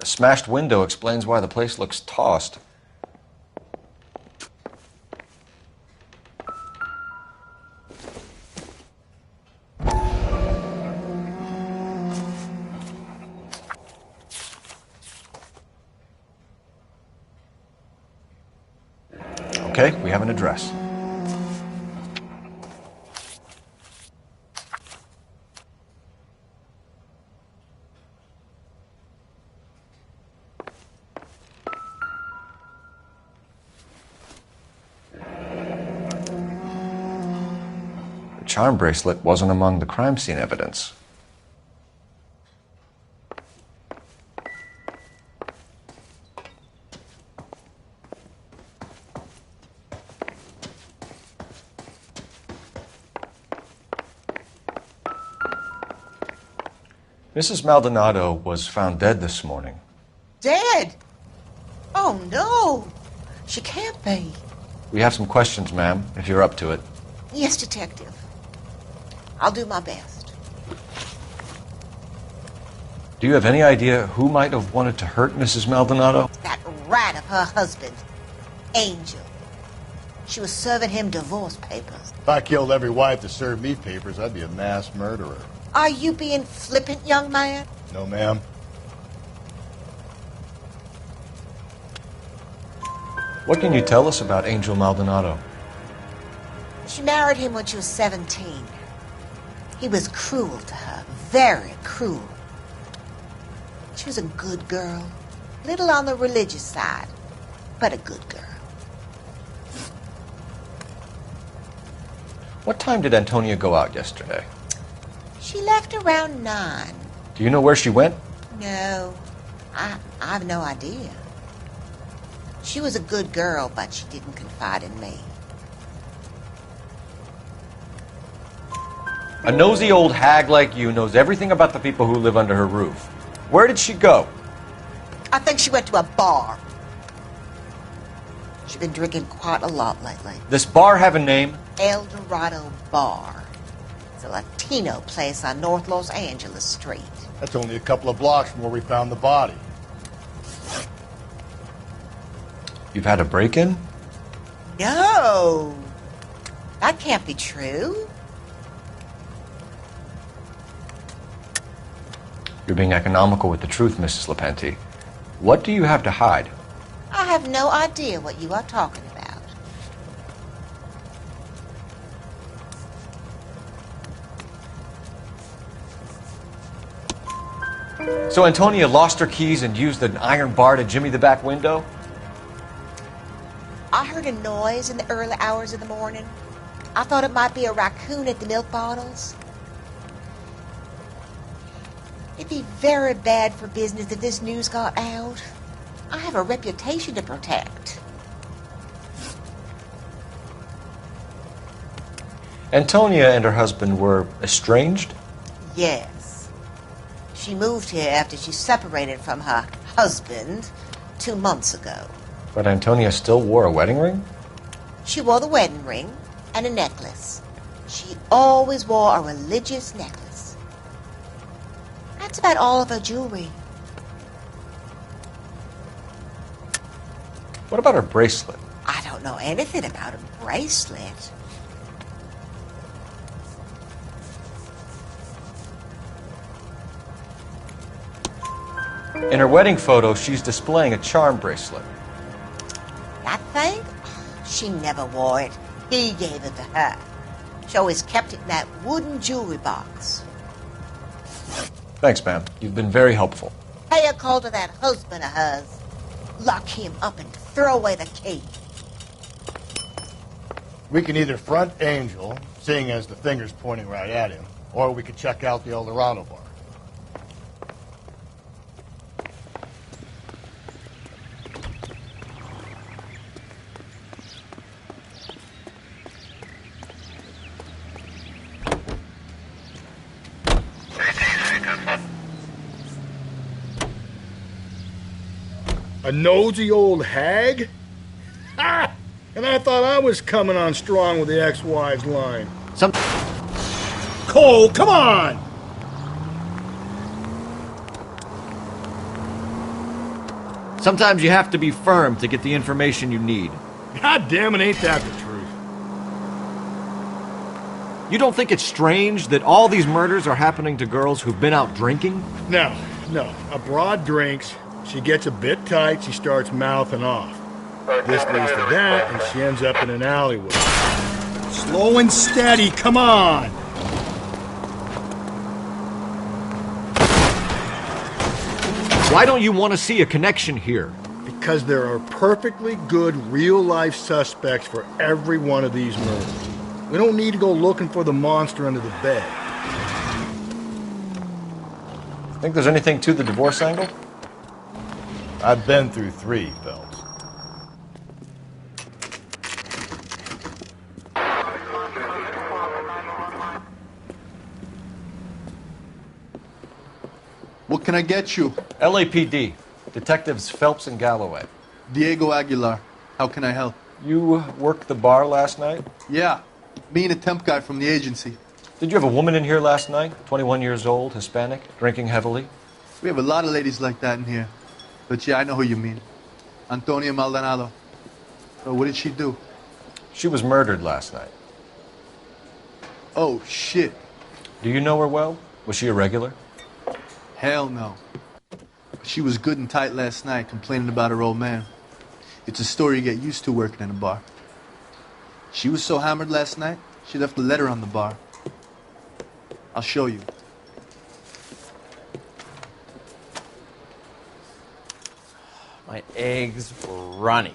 A smashed window explains why the place looks tossed. Okay, we have an address. The charm bracelet wasn't among the crime scene evidence. Mrs. Maldonado was found dead this morning. Dead? Oh, no. She can't be. We have some questions, ma'am, if you're up to it. Yes, detective. I'll do my best. Do you have any idea who might have wanted to hurt Mrs. Maldonado? That rat of her husband, Angel. She was serving him divorce papers. If I killed every wife to serve me papers, I'd be a mass murderer. Are you being flippant, young man? No, ma'am. What can you tell us about Angel Maldonado? She married him when she was 17. He was cruel to her, very cruel. She was a good girl, little on the religious side, but a good girl. What time did Antonia go out yesterday? She left around 9. Do you know where she went? No, I've no idea. She was a good girl, but she didn't confide in me. A nosy old hag like you knows everything about the people who live under her roof. Where did she go? I think she went to a bar. She's been drinking quite a lot lately. This bar have a name? El Dorado Bar. It's a Latino place on North Los Angeles Street. That's only a couple of blocks from where we found the body. You've had a break-in? No, that can't be true. You're being economical with the truth, Mrs. LaPente. What do you have to hide? I have no idea what you are talking about. So Antonia lost her keys and used an iron bar to jimmy the back window? I heard a noise in the early hours of the morning. I thought it might be a raccoon at the milk bottles. It'd be very bad for business if this news got out. I have a reputation to protect. Antonia and her husband were estranged? Yes. She moved here after she separated from her husband 2 months ago. But Antonia still wore a wedding ring? She wore the wedding ring and a necklace. She always wore a religious necklace. That's about all of her jewelry. What about her bracelet? I don't know anything about a bracelet. In her wedding photo, she's displaying a charm bracelet. That thing? She never wore it. He gave it to her. She always kept it in that wooden jewelry box. Thanks, ma'am. You've been very helpful. Pay a call to that husband of hers. Lock him up and throw away the key. We can either front Angel, seeing as the finger's pointing right at him, or we could check out the El Dorado bar. A nosy old hag? Ha! And I thought I was coming on strong with the ex-wives line. Cole, come on! Sometimes you have to be firm to get the information you need. God damn it, ain't that the truth? You don't think it's strange that all these murders are happening to girls who've been out drinking? No. A broad drinks, she gets a bit tight, she starts mouthing off. This leads to that, and she ends up in an alleyway. Slow and steady, come on! Why don't you want to see a connection here? Because there are perfectly good real-life suspects for every one of these murders. We don't need to go looking for the monster under the bed. Think there's anything to the divorce angle? I've been through 3, Phelps. What can I get you? LAPD. Detectives Phelps and Galloway. Diego Aguilar. How can I help? You worked the bar last night? Yeah. Me and a temp guy from the agency. Did you have a woman in here last night? 21 years old, Hispanic, drinking heavily? We have a lot of ladies like that in here. But yeah, I know who you mean. Antonia Maldonado. So what did she do? She was murdered last night. Oh, shit. Do you know her well? Was she a regular? Hell no. She was good and tight last night, complaining about her old man. It's a story you get used to working in a bar. She was so hammered last night, she left a letter on the bar. I'll show you. My eggs were runny.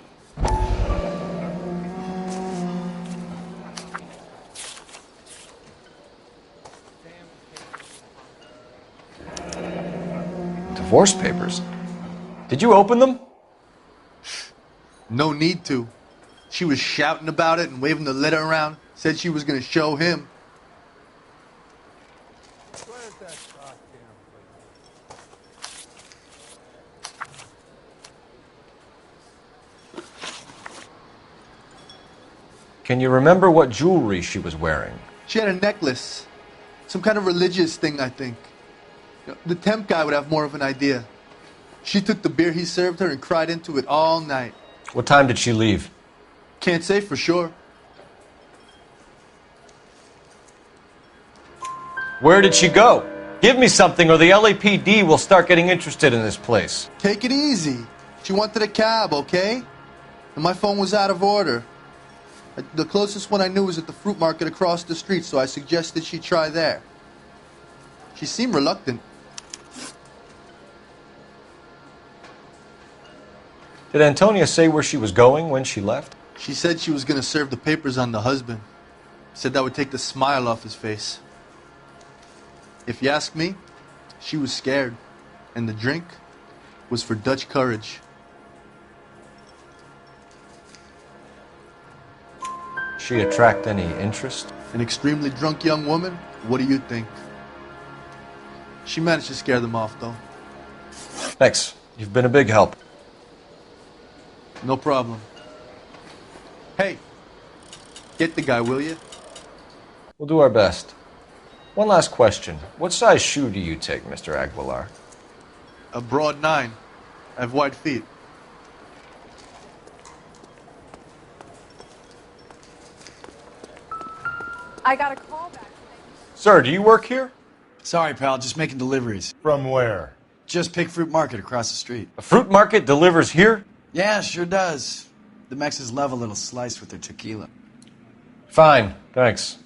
Divorce papers? Did you open them? No need to. She was shouting about it and waving the letter around. Said she was going to show him. Can you remember what jewelry she was wearing? She had a necklace. Some kind of religious thing, I think. The temp guy would have more of an idea. She took the beer he served her and cried into it all night. What time did she leave? Can't say for sure. Where did she go? Give me something or the LAPD will start getting interested in this place. Take it easy. She wanted a cab, okay? And my phone was out of order. The closest one I knew was at the fruit market across the street, so I suggested she try there. She seemed reluctant. Did Antonia say where she was going when she left? She said she was going to serve the papers on the husband. Said that would take the smile off his face. If you ask me, she was scared. And the drink was for Dutch courage. She attract any interest? An extremely drunk young woman? What do you think? She managed to scare them off, though. Thanks. You've been a big help. No problem. Hey, get the guy, will you? We'll do our best. One last question. What size shoe do you take, Mr. Aguilar? A broad 9. I have wide feet. I got a call back. Sir, do you work here? Sorry, pal, just making deliveries. From where? Just Pig Fruit Market across the street. A fruit market delivers here? Yeah, sure does. The Mexes love a little slice with their tequila. Fine, thanks.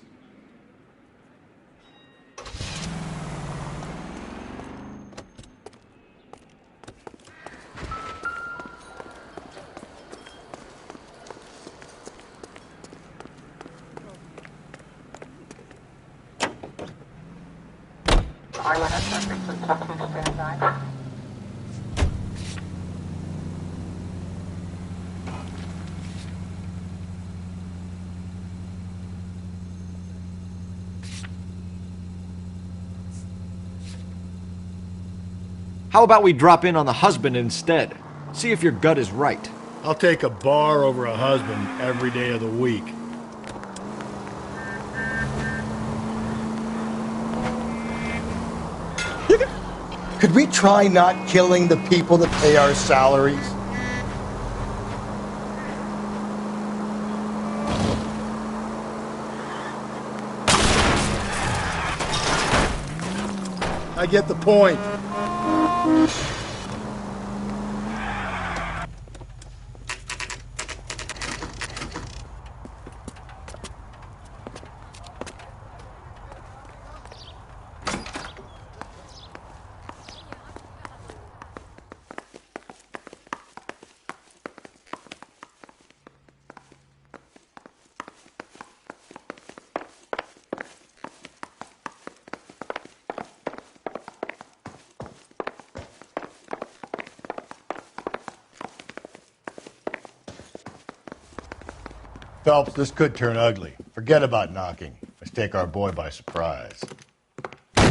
How about we drop in on the husband instead? See if your gut is right. I'll take a bar over a husband every day of the week. Could we try not killing the people that pay our salaries? I get the point. Phelps, this could turn ugly. Forget about knocking. Let's take our boy by surprise. Hey,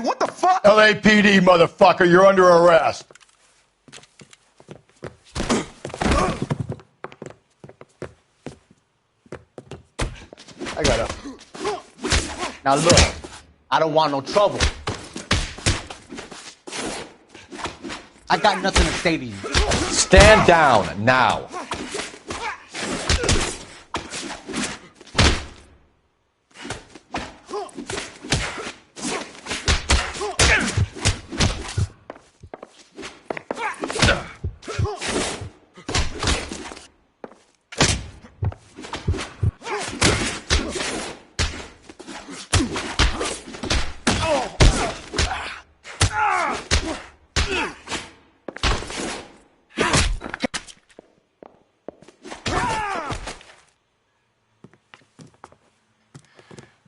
what the fuck? LAPD, motherfucker, you're under arrest. I got up. Now look, I don't want no trouble. I got nothing to say to you. Stand down, now.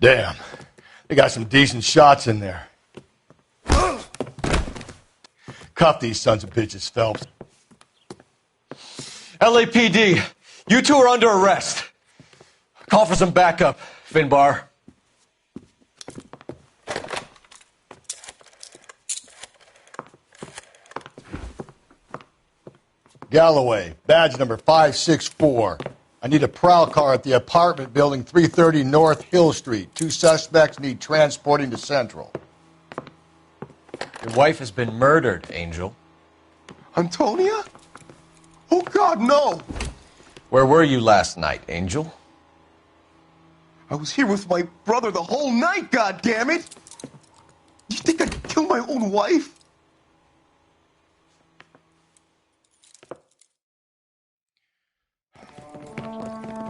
Damn, they got some decent shots in there. Cuff these sons of bitches, Phelps. LAPD, you two are under arrest. Call for some backup, Finbar. Galloway, badge number 564. I need a prowl car at the apartment building 330 North Hill Street. 2 suspects need transporting to Central. Your wife has been murdered, Angel. Antonia? Oh, God, no! Where were you last night, Angel? I was here with my brother the whole night, goddammit! You think I'd kill my own wife?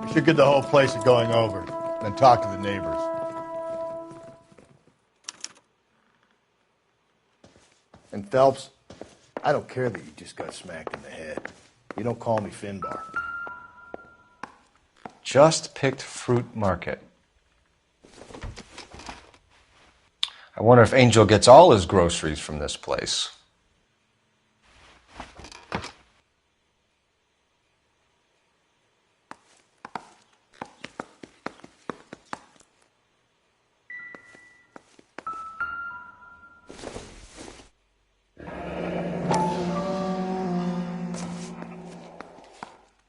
We should get the whole place going over, then talk to the neighbors. And Phelps, I don't care that you just got smacked in the head. You don't call me Finbar. Just picked Fruit Market. I wonder if Angel gets all his groceries from this place.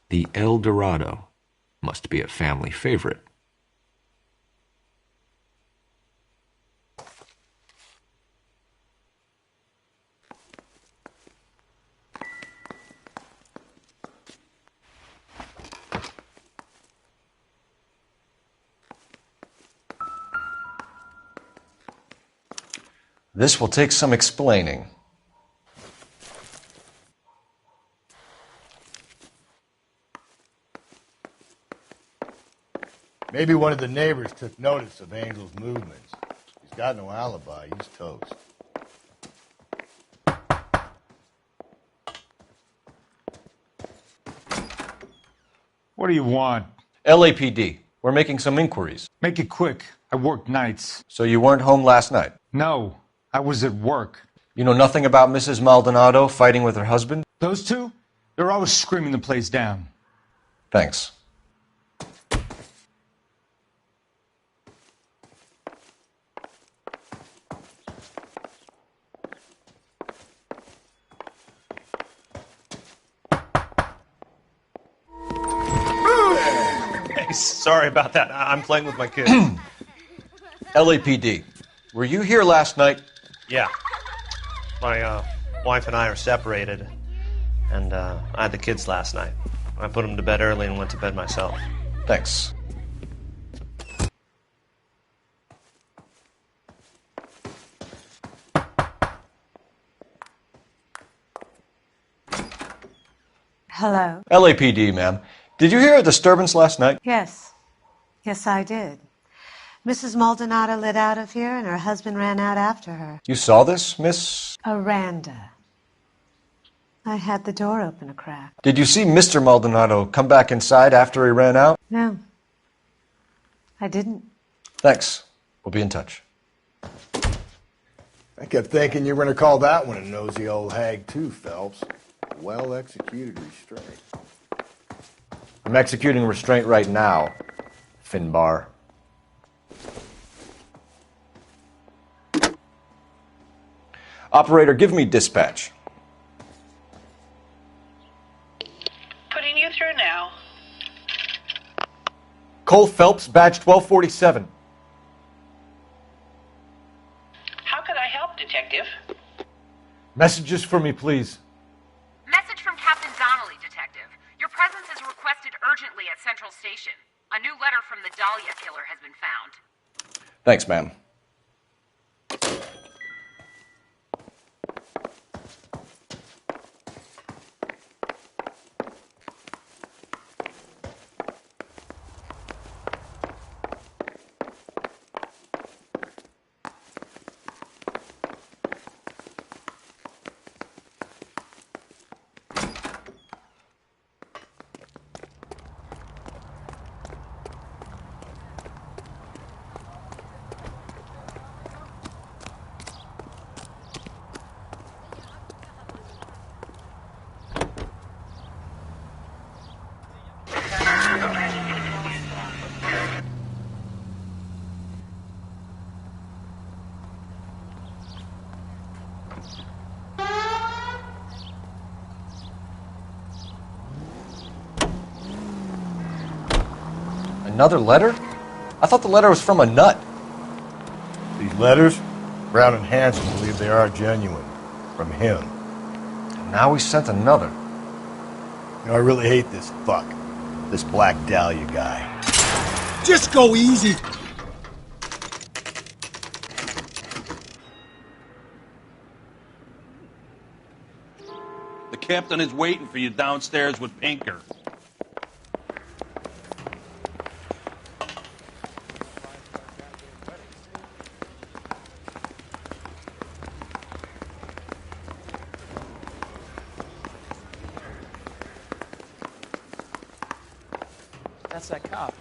The El Dorado must be a family favorite. This will take some explaining. Maybe one of the neighbors took notice of Angel's movements. He's got no alibi. He's toast. What do you want? LAPD. We're making some inquiries. Make it quick. I work nights. So you weren't home last night? No, I was at work. You know nothing about Mrs. Maldonado fighting with her husband? Those two? They're always screaming the place down. Thanks. Sorry about that. I'm playing with my kids. LAPD. Were you here last night? Yeah. My wife and I are separated, and I had the kids last night. I put them to bed early and went to bed myself. Thanks. Hello? LAPD, ma'am. Did you hear a disturbance last night? Yes. Yes, I did. Mrs. Maldonado lit out of here, and her husband ran out after her. You saw this, Miss? Aranda. I had the door open a crack. Did you see Mr. Maldonado come back inside after he ran out? No. I didn't. Thanks. We'll be in touch. I kept thinking you were going to call that one a nosy old hag too, Phelps. Well-executed restraint. I'm executing restraint right now, Finbar. Operator, give me dispatch. Putting you through now. Cole Phelps, badge 1247. How could I help, Detective? Messages for me, please. Message from Captain Donnelly, Detective. Your presence is requested urgently at Central Station. A new letter from the Dahlia killer has been found. Thanks, ma'am. Another letter? I thought the letter was from a nut. These letters, Brown and Hanson believe they are genuine. From him. And now he sent another. You know, I really hate this fuck. This Black Dahlia guy. Just go easy. The captain is waiting for you downstairs with Pinker. That's that cop.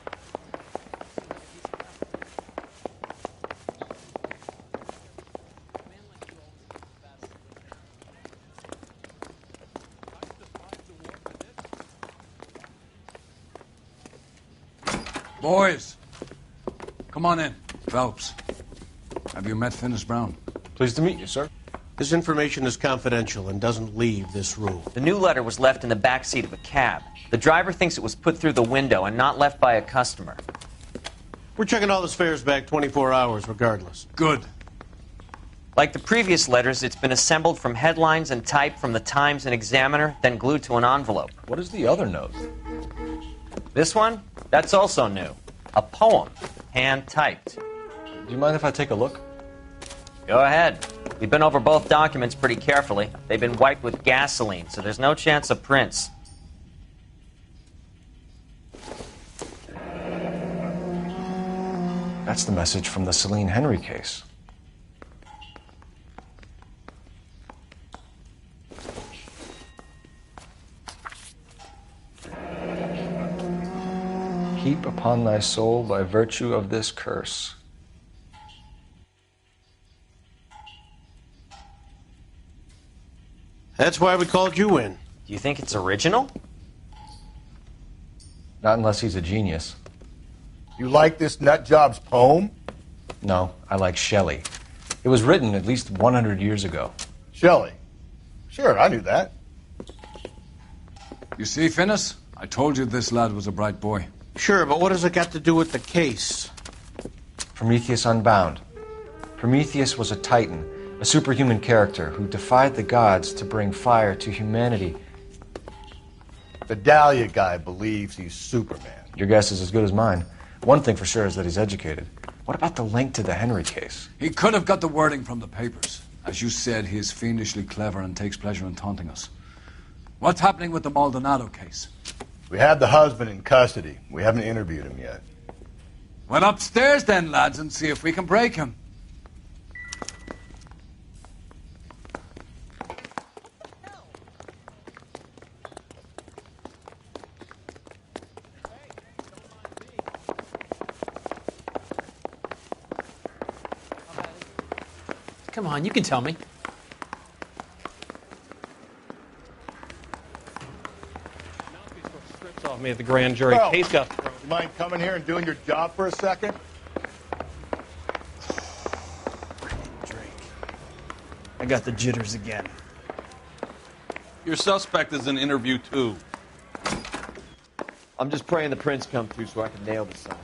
Boys, come on in. Phelps, have you met Finis Brown? Pleased to meet you, sir. This information is confidential and doesn't leave this room. The new letter was left in the back seat of a cab. The driver thinks it was put through the window and not left by a customer. We're checking all the fares back 24 hours regardless. Good. Like the previous letters, it's been assembled from headlines and typed from the Times and Examiner, then glued to an envelope. What is the other note? This one? That's also new. A poem, hand-typed. Do you mind if I take a look? Go ahead. We've been over both documents pretty carefully. They've been wiped with gasoline, so there's no chance of prints. That's the message from the Celine Henry case. Heap upon thy soul by virtue of this curse. That's why we called you in. Do you think it's original? Not unless he's a genius. You like this nutjob's poem? No, I like Shelley. It was written at least 100 years ago. Shelley? Sure, I knew that. You see, Finis? I told you this lad was a bright boy. Sure, but what has it got to do with the case? Prometheus Unbound. Prometheus was a titan, a superhuman character who defied the gods to bring fire to humanity. The Dahlia guy believes he's Superman. Your guess is as good as mine. One thing for sure is that he's educated. What about the link to the Henry case? He could have got the wording from the papers. As you said, he is fiendishly clever and takes pleasure in taunting us. What's happening with the Maldonado case? We have the husband in custody. We haven't interviewed him yet. Well, upstairs then, lads, and see if we can break him. Come on, you can tell me. Off me at the grand jury. Well, Case got you mind coming here and doing your job for a second? I got the jitters again. Your suspect is in interview 2. I'm just praying the prints come through so I can nail this son.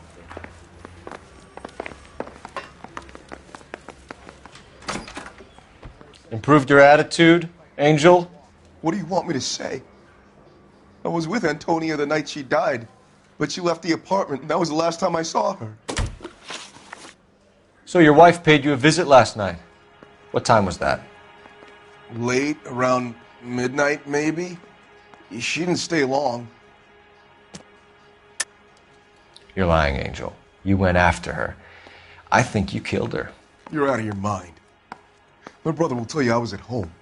Improved your attitude, Angel? What do you want me to say? I was with Antonia the night she died, but she left the apartment, and that was the last time I saw her. So your wife paid you a visit last night. What time was that? Late, around midnight, maybe? She didn't stay long. You're lying, Angel. You went after her. I think you killed her. You're out of your mind. My brother will tell you I was at home.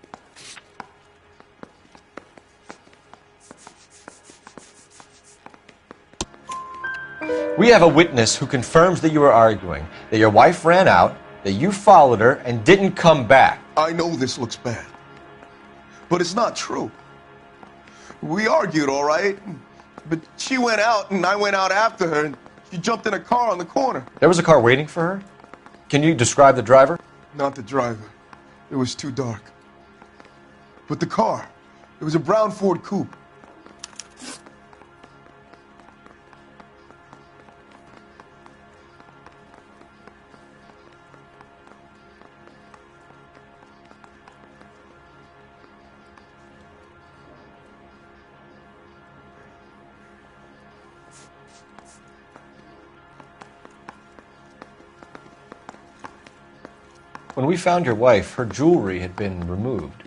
We have a witness who confirms that you were arguing, that your wife ran out, that you followed her, and didn't come back. I know this looks bad, but it's not true. We argued, all right, but she went out, and I went out after her, and she jumped in a car on the corner. There was a car waiting for her? Can you describe the driver? Not the driver. It was too dark. But the car, it was a brown Ford Coupe. When we found your wife, her jewelry had been removed.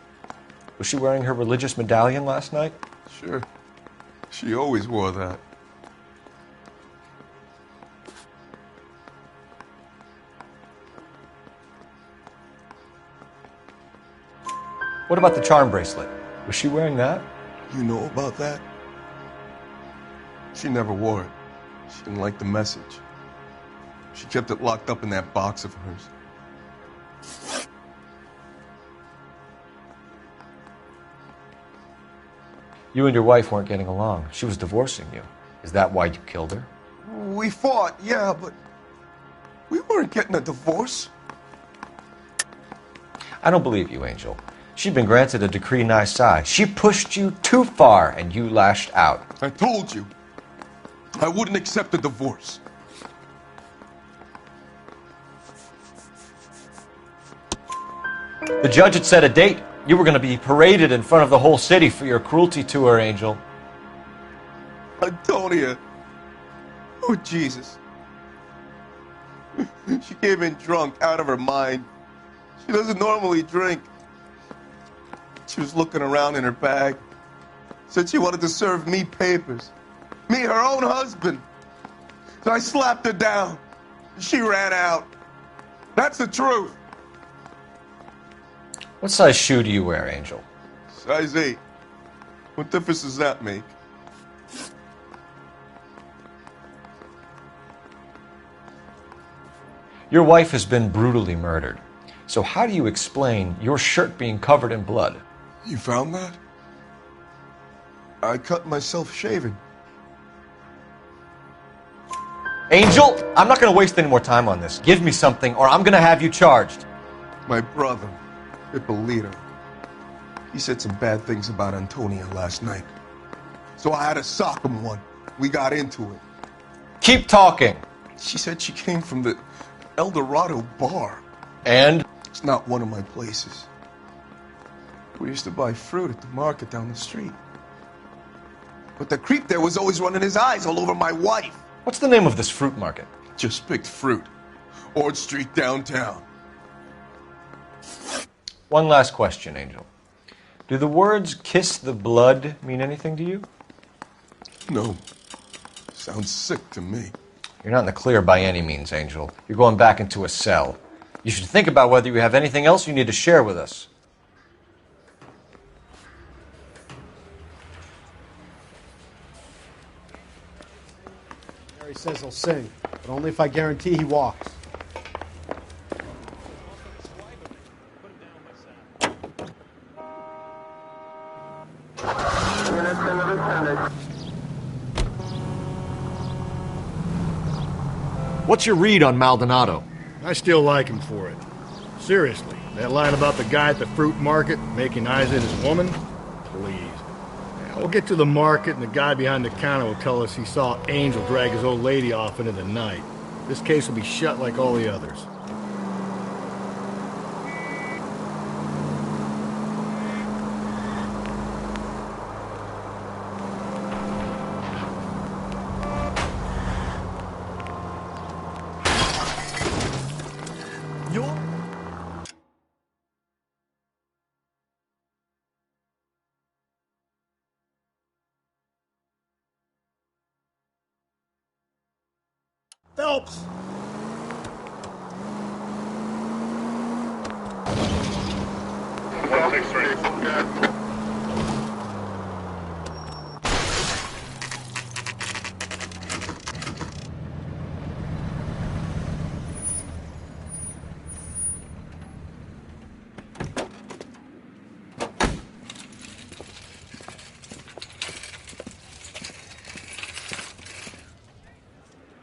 Was she wearing her religious medallion last night? Sure. She always wore that. What about the charm bracelet? Was she wearing that? You know about that? She never wore it. She didn't like the message. She kept it locked up in that box of hers. You and your wife weren't getting along. She was divorcing you. Is that why you killed her? We fought, yeah, but we weren't getting a divorce. I don't believe you, Angel. She'd been granted a decree nisi. She pushed you too far, and you lashed out. I told you. I wouldn't accept a divorce. The judge had set a date. You were going to be paraded in front of the whole city for your cruelty to her, Angel. Antonia. Oh, Jesus. She came in drunk, out of her mind. She doesn't normally drink. She was looking around in her bag. Said she wanted to serve me papers. Me, her own husband. So I slapped her down. She ran out. That's the truth. What size shoe do you wear, Angel? Size 8. What difference does that make? Your wife has been brutally murdered. So how do you explain your shirt being covered in blood? You found that? I cut myself shaving. Angel, I'm not going to waste any more time on this. Give me something or I'm going to have you charged. My brother, Ippolito, he said some bad things about Antonia last night. So I had to sock him one. We got into it. Keep talking. She said she came from the El Dorado bar. And? It's not one of my places. We used to buy fruit at the market down the street. But the creep there was always running his eyes all over my wife. What's the name of this fruit market? Just picked fruit. Ord Street downtown. One last question, Angel. Do the words kiss the blood mean anything to you? No. Sounds sick to me. You're not in the clear by any means, Angel. You're going back into a cell. You should think about whether you have anything else you need to share with us. Harry says he'll sing, but only if I guarantee he walks. What's your read on Maldonado? I still like him for it. Seriously, that line about the guy at the fruit market making eyes at his woman? Please. Yeah, we'll get to the market and the guy behind the counter will tell us he saw Angel drag his old lady off into the night. This case will be shut like all the others. Phelps!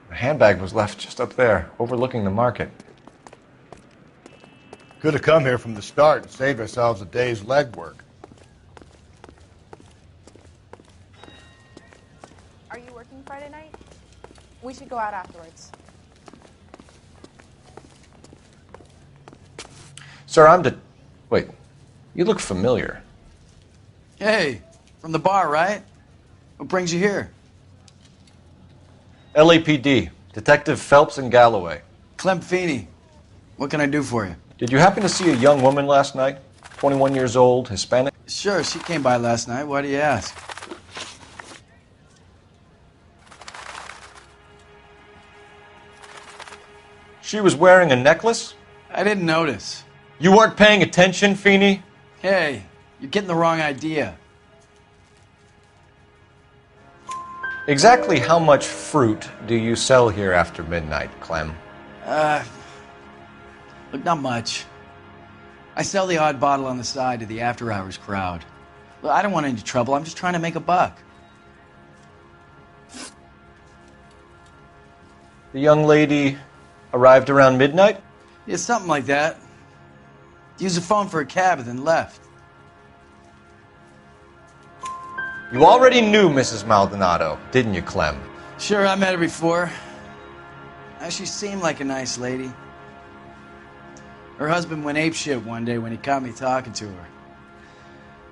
The handbag was left just up there, overlooking the market. Could have come here from the start and saved ourselves a day's legwork. Are you working Friday night? We should go out afterwards. Sir, Wait, you look familiar. Hey, from the bar, right? What brings you here? LAPD, Detective Phelps and Galloway. Clem Feeney. What can I do for you? Did you happen to see a young woman last night? 21 years old, Hispanic? Sure, she came by last night. Why do you ask? She was wearing a necklace? I didn't notice. You weren't paying attention, Feeney? Hey, you're getting the wrong idea. Exactly how much fruit do you sell here after midnight, Clem? Look, not much. I sell the odd bottle on the side to the after-hours crowd. Well, I don't want any trouble. I'm just trying to make a buck. The young lady arrived around midnight? Yeah, something like that. Used the phone for a cab and then left. You already knew Mrs. Maldonado, didn't you, Clem? Sure, I met her before. She seemed like a nice lady. Her husband went apeshit one day when he caught me talking to her.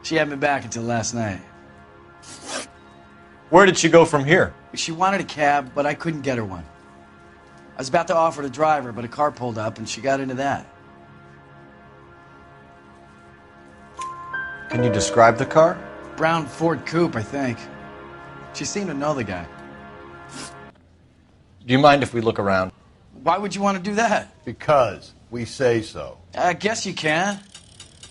She had me back until last night. Where did she go from here? She wanted a cab, but I couldn't get her one. I was about to offer to drive her, but a car pulled up and she got into that. Can you describe the car? Brown Ford Coupe, I think. She seemed to know the guy. Do you mind if we look around? Why would you want to do that? Because we say so. I guess you can.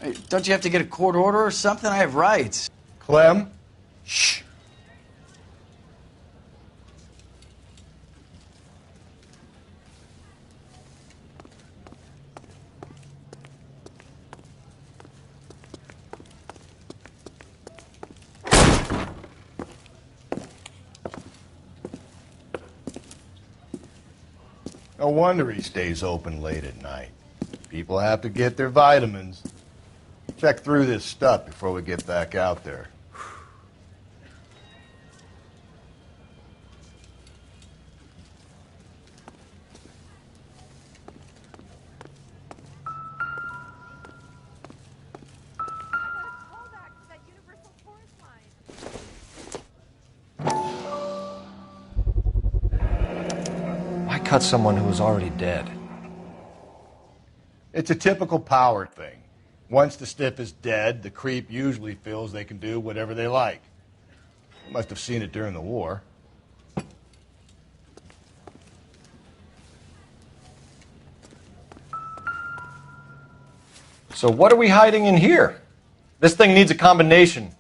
Hey, don't you have to get a court order or something? I have rights. Clem? Shh. No wonder he stays open late at night. People have to get their vitamins. Check through this stuff before we get back out there. Cut someone who was already dead. It's a typical power thing. Once the stiff is dead, the creep usually feels they can do whatever they like. Must have seen it during the war. So what are we hiding in here? This thing needs a combination.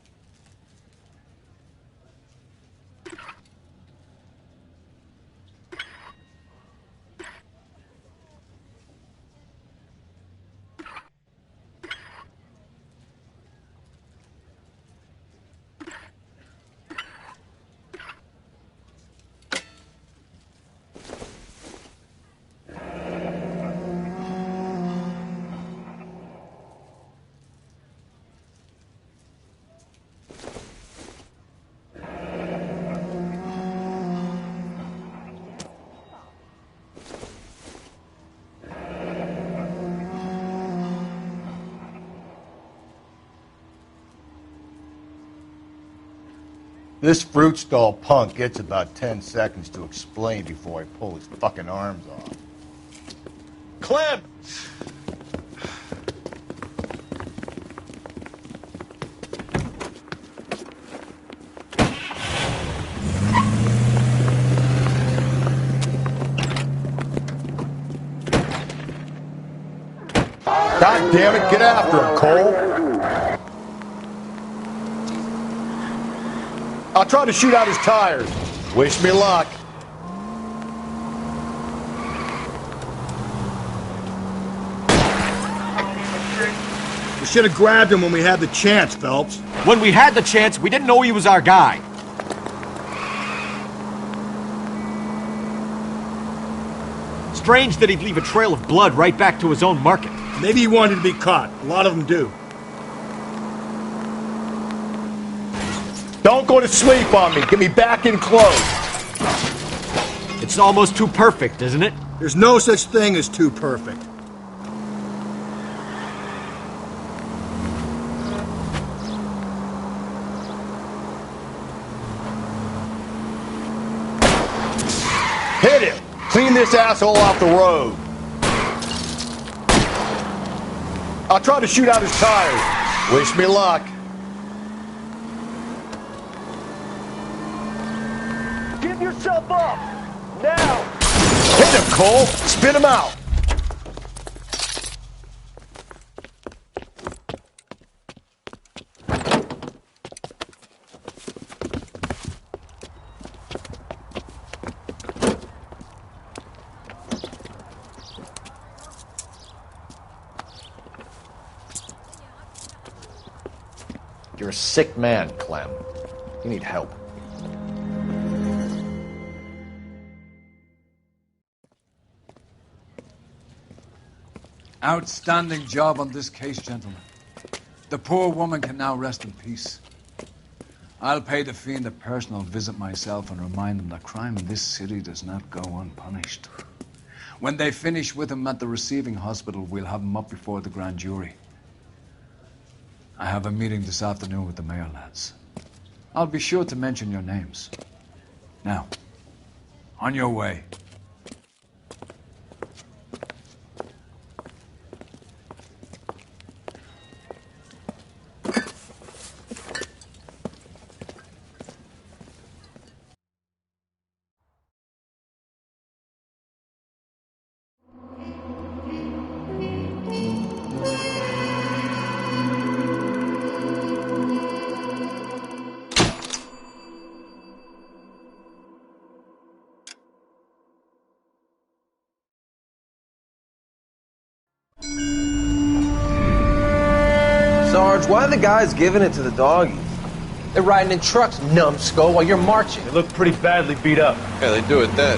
This fruit stall punk gets about 10 seconds to explain before I pull his fucking arms off. Clem! God damn it, get after him, Cole! I'll try to shoot out his tires. Wish me luck. We should have grabbed him when we had the chance, Phelps. When we had the chance, we didn't know he was our guy. Strange that he'd leave a trail of blood right back to his own market. Maybe he wanted to be caught. A lot of them do. Don't go to sleep on me. Get me back in close. It's almost too perfect, isn't it? There's no such thing as too perfect. Hit him. Clean this asshole off the road. I'll try to shoot out his tires. Wish me luck. Give yourself up! Now! Hit him, Cole! Spin him out! You're a sick man, Clem. You need help. Outstanding job on this case, gentlemen. The poor woman can now rest in peace. I'll pay the fiend a personal visit myself and remind him that crime in this city does not go unpunished. When they finish with him at the receiving hospital, we'll have him up before the grand jury. I have a meeting this afternoon with the mayor, lads. I'll be sure to mention your names. Now, on your way. Sarge, why are the guys giving it to the doggies? They're riding in trucks, numbskull, while you're marching. They look pretty badly beat up. Yeah, they do at that.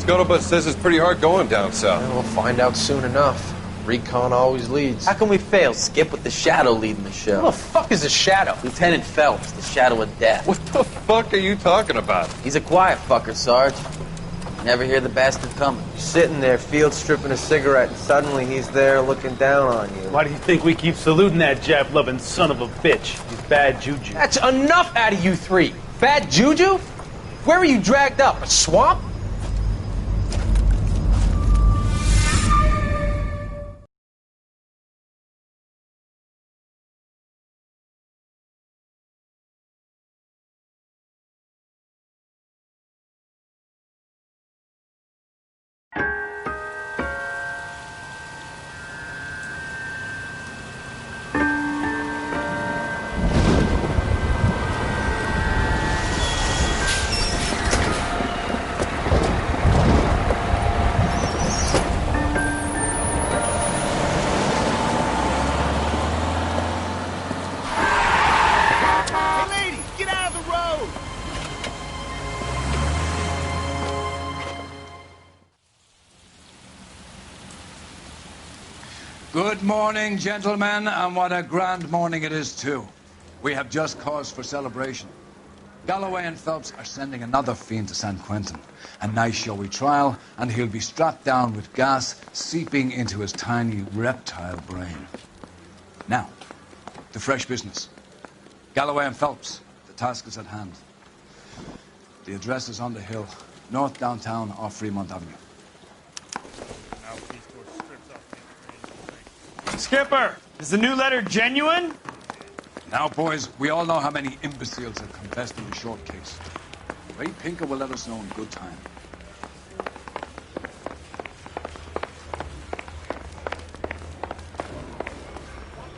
Scuttlebutt says it's pretty hard going down south. Yeah, we'll find out soon enough. Recon always leads. How can we fail, Skip, with the Shadow leading the show? Who the fuck is the Shadow? Lieutenant Phelps, the Shadow of Death. What the fuck are you talking about? He's a quiet fucker, Sarge. Never hear the bastard coming. You're sitting there, field stripping a cigarette, and suddenly he's there looking down on you. Why do you think we keep saluting that Jap-loving son of a bitch? He's bad juju. That's enough out of you three. Bad juju? Where were you dragged up? A swamp? Good morning, gentlemen, and what a grand morning it is, too. We have just cause for celebration. Galloway and Phelps are sending another fiend to San Quentin. A nice showy trial, and he'll be strapped down with gas seeping into his tiny reptile brain. Now, the fresh business. Galloway and Phelps, the task is at hand. The address is on the hill, north downtown off Fremont Avenue. Skipper, is the new letter genuine? Now, boys, we all know how many imbeciles have confessed in the short case. Ray Pinker will let us know in good time.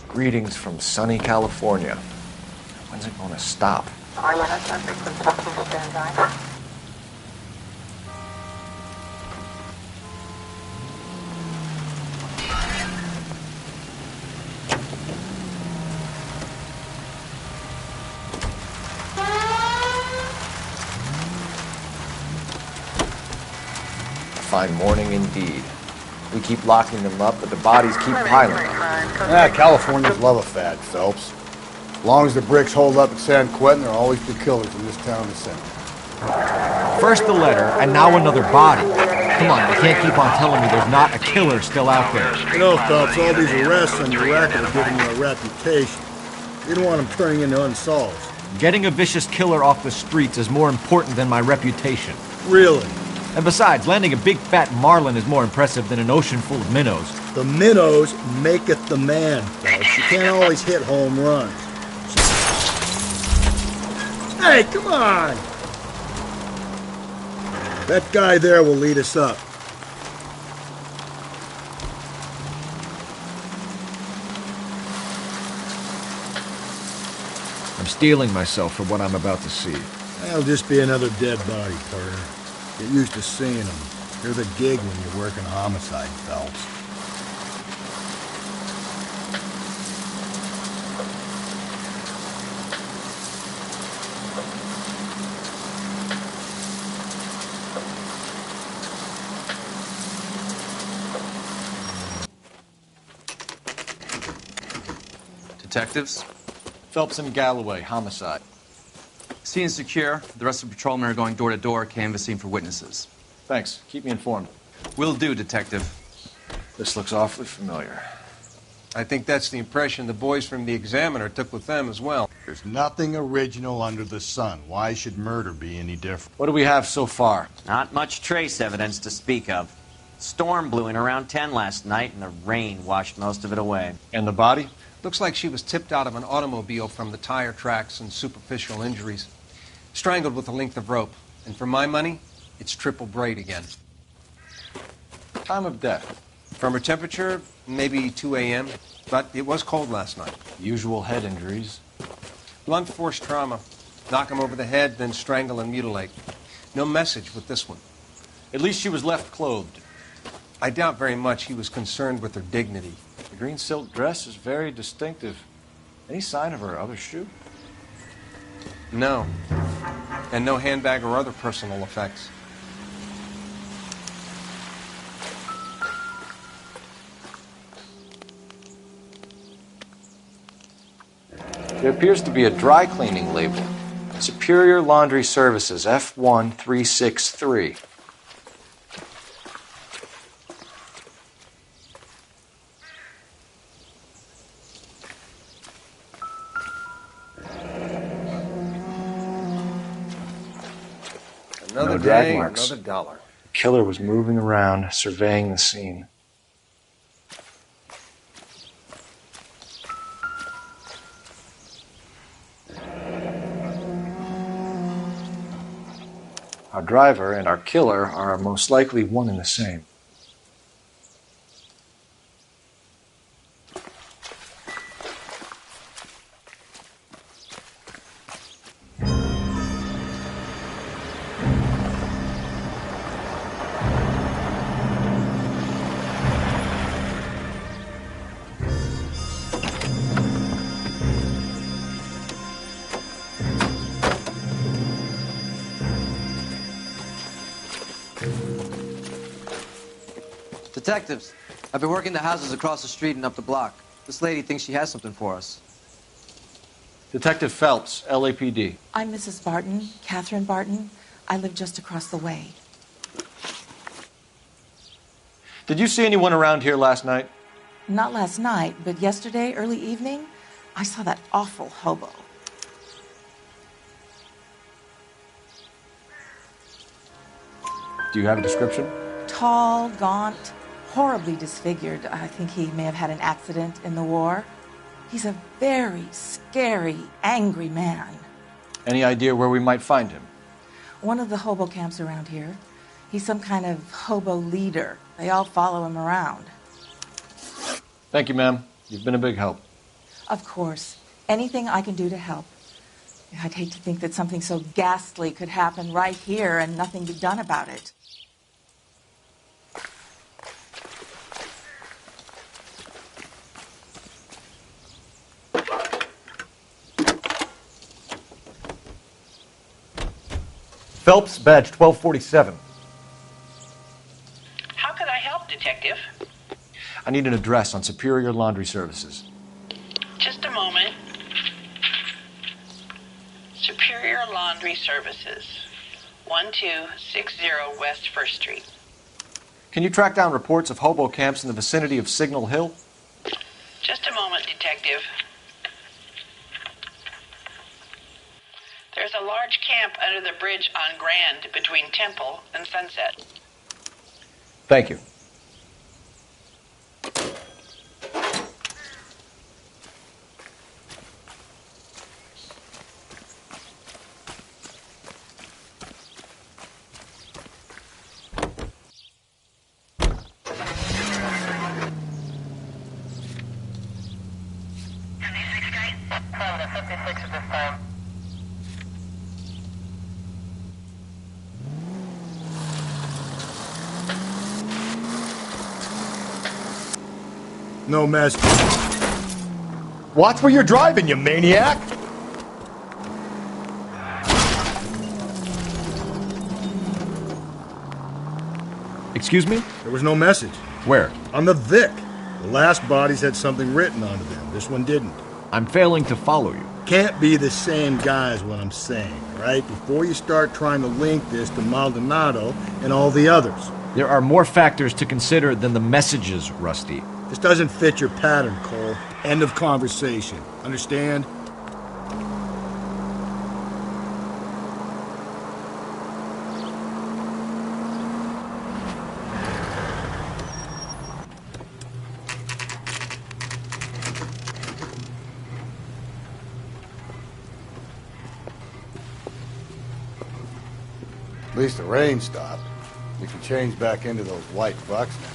Greetings from sunny California. When's it going to stop? Fine morning indeed. We keep locking them up, but the bodies keep piling up. Yeah, Californians love a fad, Phelps. As long as the bricks hold up at San Quentin, there'll always be killers in this town to send. First the letter, and now another body. Come on, you can't keep on telling me there's not a killer still out there. You know, Phelps, all these arrests on your record are giving you a reputation. You don't want them turning into unsolved. Getting a vicious killer off the streets is more important than my reputation. Really? And besides, landing a big fat marlin is more impressive than an ocean full of minnows. The minnows maketh the man, Phelps. You can't always hit home runs. Hey, come on! That guy there will lead us up. I'm steeling myself for what I'm about to see. That'll just be another dead body, Carter. Get used to seeing them. You're the gig when you're working homicide, Phelps. Detectives? Phelps and Galloway, homicide. Scene secure. The rest of the patrolmen are going door to door, canvassing for witnesses. Thanks. Keep me informed. Will do, Detective. This looks awfully familiar. I think that's the impression the boys from the Examiner took with them as well. There's nothing original under the sun. Why should murder be any different? What do we have so far? Not much trace evidence to speak of. Storm blew in around 10 last night, and the rain washed most of it away. And the body? Looks like she was tipped out of an automobile from the tire tracks and superficial injuries. Strangled with a length of rope. And for my money, it's triple braid again. Time of death? From her temperature, maybe 2 a.m., but it was cold last night. Usual head injuries. Blunt force trauma. Knock him over the head, then strangle and mutilate. No message with this one. At least she was left clothed. I doubt very much he was concerned with her dignity. The green silk dress is very distinctive. Any sign of her other shoe? No. And no handbag or other personal effects. There appears to be a dry cleaning label. Superior Laundry Services, F1363. Another No day, drag marks. another dollar. The killer was moving around, surveying the scene. Our driver and our killer are most likely one and the same. Detectives, I've been working the houses across the street and up the block. This lady thinks she has something for us. Detective Phelps, LAPD. I'm Mrs. Barton, Catherine Barton. I live just across the way. Did you see anyone around here last night? Not last night, but yesterday, early evening, I saw that awful hobo. Do you have a description? Tall, gaunt, horribly disfigured. I think he may have had an accident in the war. He's a very scary, angry man. Any idea where we might find him? One of the hobo camps around here. He's some kind of hobo leader. They all follow him around. Thank you, ma'am. You've been a big help. Of course. Anything I can do to help. I'd hate to think that something so ghastly could happen right here and nothing be done about it. Phelps, badge 1247. How could I help, Detective? I need an address on Superior Laundry Services. Just a moment. Superior Laundry Services, 1260 West 1st Street. Can you track down reports of hobo camps in the vicinity of Signal Hill? Just a moment, Detective. There's a large camp under the bridge on Grand between Temple and Sunset. Thank you. No message. Watch where you're driving, you maniac! Excuse me? There was no message. Where? On the Vic. The last bodies had something written onto them. This one didn't. I'm failing to follow you. Can't be the same guy is what I'm saying, right? Before you start trying to link this to Maldonado and all the others. There are more factors to consider than the messages, Rusty. This doesn't fit your pattern, Cole. End of conversation. Understand? At least the rain stopped. We can change back into those white bucks now.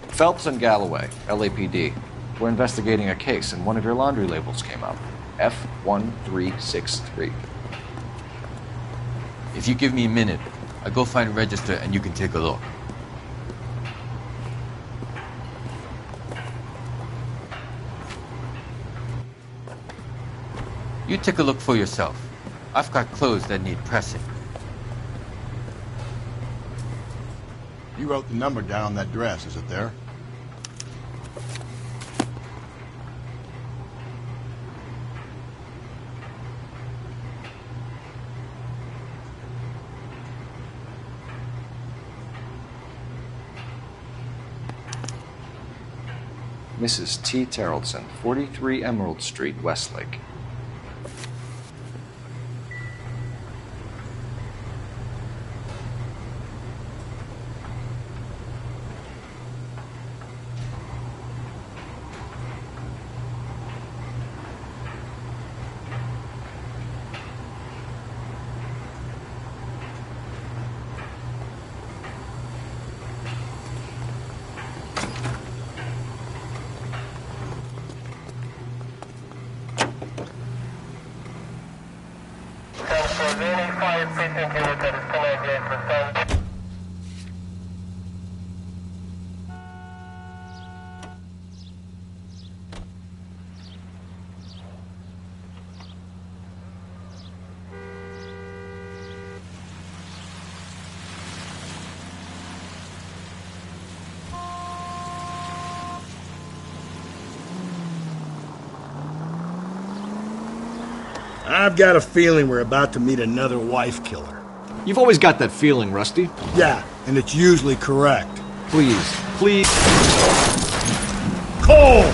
Phelps and Galloway, LAPD. We're investigating a case, and one of your laundry labels came up. F1363. If you give me a minute, I'll go find a register and you can take a look. You take a look for yourself. I've got clothes that need pressing. You wrote the number down on that dress, is it there? Mrs. T. Terrellson, 43 Emerald Street, Westlake. I've got a feeling we're about to meet another wife killer. You've always got that feeling, Rusty. Yeah, and it's usually correct. Please, please. Cole!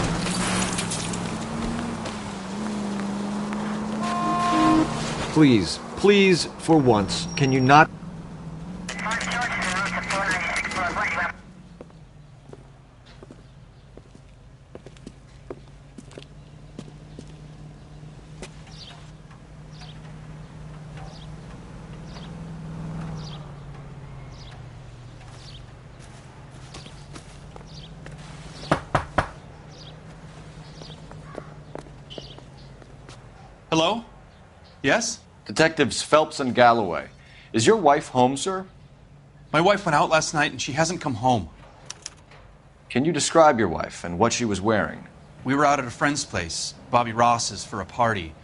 Please, please, for once, can you not... Hello? Yes? Detectives Phelps and Galloway. Is your wife home, sir? My wife went out last night and she hasn't come home. Can you describe your wife and what she was wearing? We were out at a friend's place, Bobby Ross's, for a party.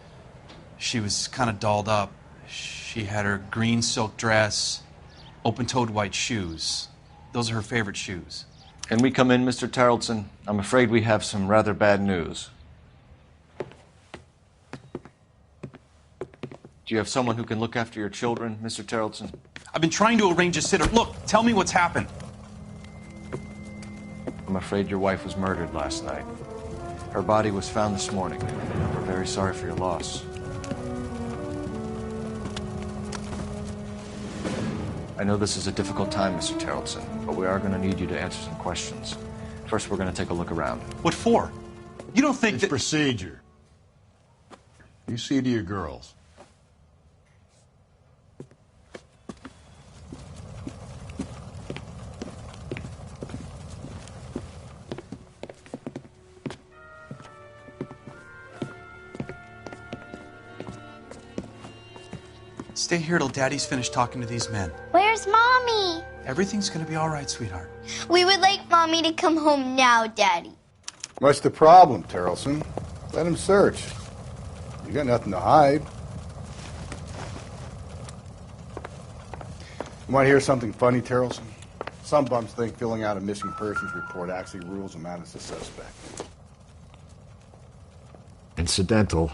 She was kind of dolled up. She had her green silk dress, open-toed white shoes. Those are her favorite shoes. Can we come in, Mr. Tarleton? I'm afraid we have some rather bad news. Do you have someone who can look after your children, Mr. Tarleton? I've been trying to arrange a sitter. Look, tell me what's happened. I'm afraid your wife was murdered last night. Her body was found this morning. We're very sorry for your loss. I know this is a difficult time, Mr. Tarleton, but we are going to need you to answer some questions. First, we're going to take a look around. What for? You don't think it's procedure. You see to your girls. Stay here till Daddy's finished talking to these men. Where's Mommy? Everything's gonna be all right, sweetheart. We would like Mommy to come home now, Daddy. What's the problem, Terrelson? Let him search. You got nothing to hide. You want to hear something funny, Terrelson? Some bums think filling out a missing persons report actually rules them out as a suspect. Incidental.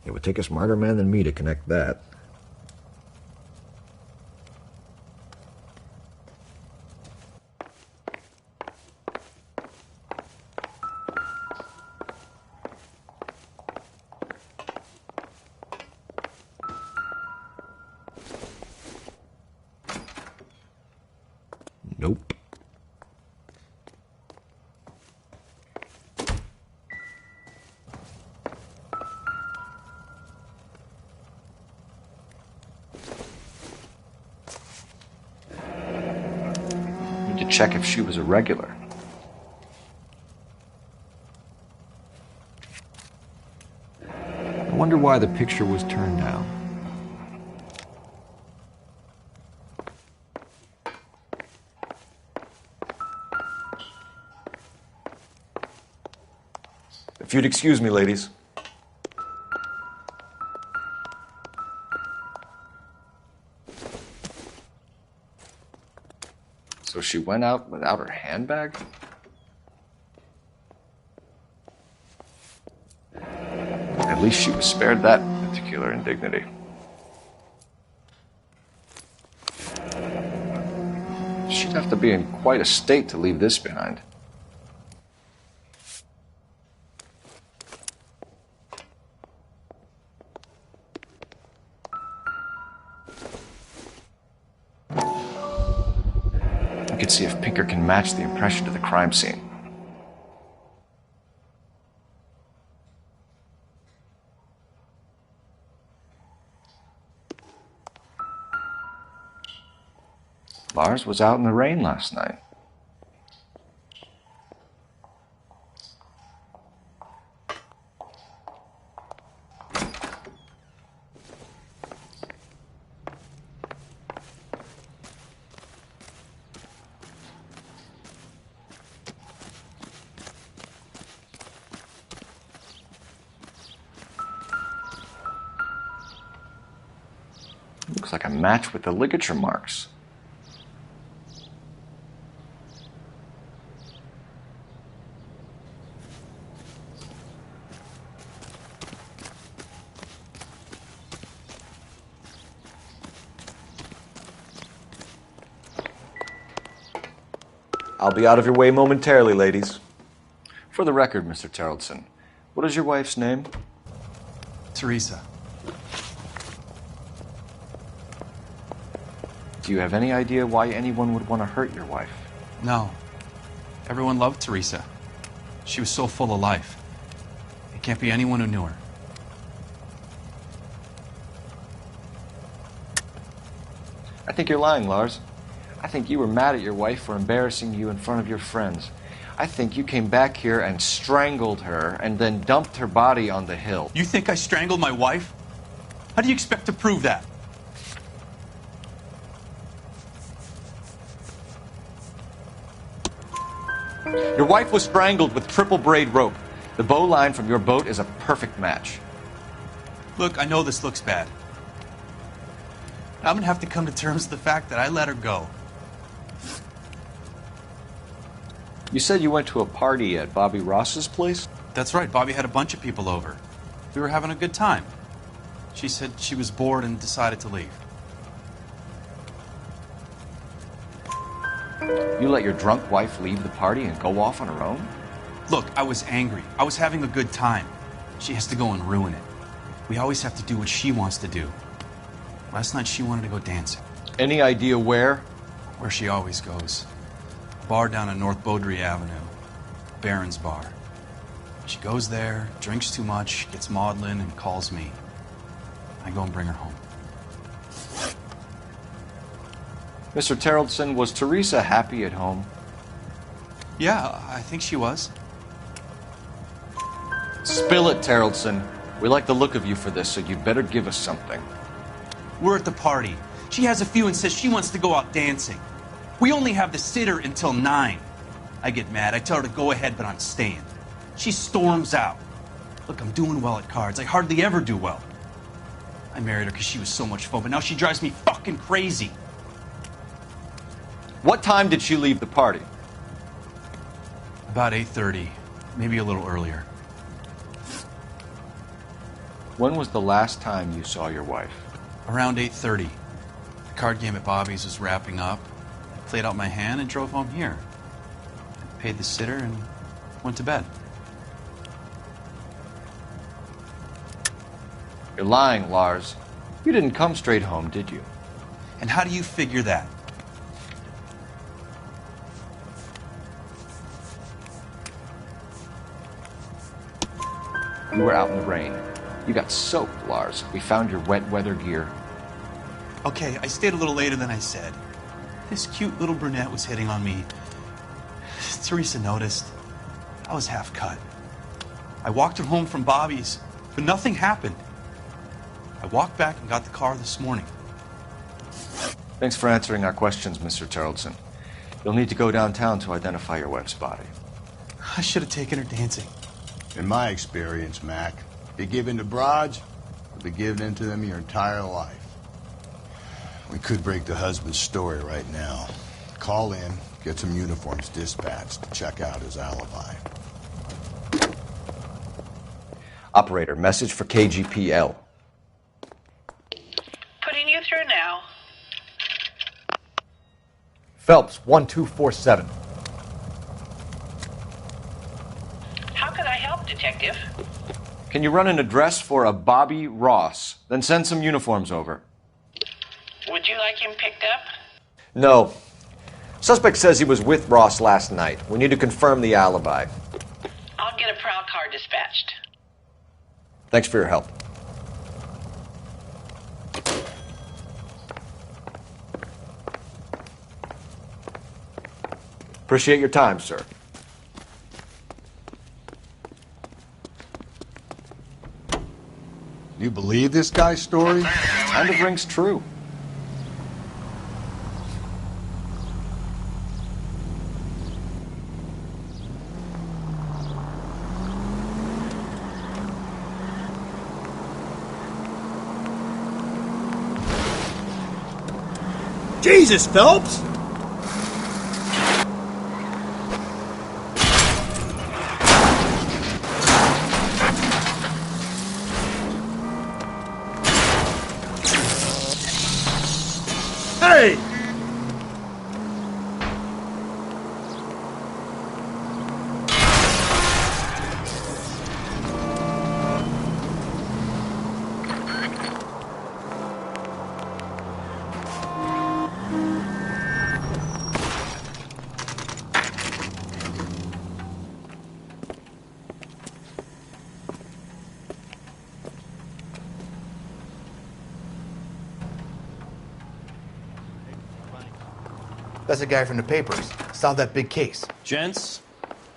It would take a smarter man than me to connect that. Nope. Need to check if she was a regular. I wonder why the picture was turned down. If you'd excuse me, ladies. So she went out without her handbag? At least she was spared that particular indignity. She'd have to be in quite a state to leave this behind. I could see if Pinker can match the impression to the crime scene. Lars was out in the rain last night. Looks like a match with the ligature marks. I'll be out of your way momentarily, ladies. For the record, Mr. Terrelson, what is your wife's name? Teresa. Do you have any idea why anyone would want to hurt your wife? No. Everyone loved Teresa. She was so full of life. It can't be anyone who knew her. I think you're lying, Lars. I think you were mad at your wife for embarrassing you in front of your friends. I think you came back here and strangled her and then dumped her body on the hill. You think I strangled my wife? How do you expect to prove that? Your wife was strangled with triple braid rope. The bow line from your boat is a perfect match. Look, I know this looks bad. I'm gonna have to come to terms with the fact that I let her go. You said you went to a party at Bobby Ross's place? That's right, Bobby had a bunch of people over. We were having a good time. She said she was bored and decided to leave. You let your drunk wife leave the party and go off on her own? Look, I was angry. I was having a good time. She has to go and ruin it. We always have to do what she wants to do. Last night she wanted to go dancing. Any idea where? Where she always goes. A bar down on North Beaudry Avenue. Baron's Bar. She goes there, drinks too much, gets maudlin, and calls me. I go and bring her home. Mr. Terrelson, was Teresa happy at home? Yeah, I think she was. Spill it, Terrelson. We like the look of you for this, so you'd better give us something. We're at the party. She has a few and says she wants to go out dancing. We only have the sitter until 9. I get mad. I tell her to go ahead, but I'm staying. She storms out. Look, I'm doing well at cards. I hardly ever do well. I married her because she was so much fun, but now she drives me fucking crazy. What time did she leave the party? About 8:30, maybe a little earlier. When was the last time you saw your wife? Around 8:30. The card game at Bobby's was wrapping up. I played out my hand and drove home here. I paid the sitter and went to bed. You're lying, Lars. You didn't come straight home, did you? And how do you figure that? You were out in the rain. You got soaked, Lars. We found your wet weather gear. Okay, I stayed a little later than I said. This cute little brunette was hitting on me. Teresa noticed. I was half cut. I walked her home from Bobby's, but nothing happened. I walked back and got the car this morning. Thanks for answering our questions, Mr. Tarleton. You'll need to go downtown to identify your wife's body. I should have taken her dancing. In my experience, Mac, be given to broads, you'll be given into them your entire life. We could break the husband's story right now. Call in, get some uniforms dispatched to check out his alibi. Operator, message for KGPL. Putting you through now. Phelps, 1247. How could I help, Detective? Can you run an address for a Bobby Ross? Then send some uniforms over. Would you like him picked up? No. Suspect says he was with Ross last night. We need to confirm the alibi. I'll get a prowl car dispatched. Thanks for your help. Appreciate your time, sir. You believe this guy's story? Kind of rings true. Jesus, Phelps! Hey! That's a guy from the papers. Solved that big case. Gents,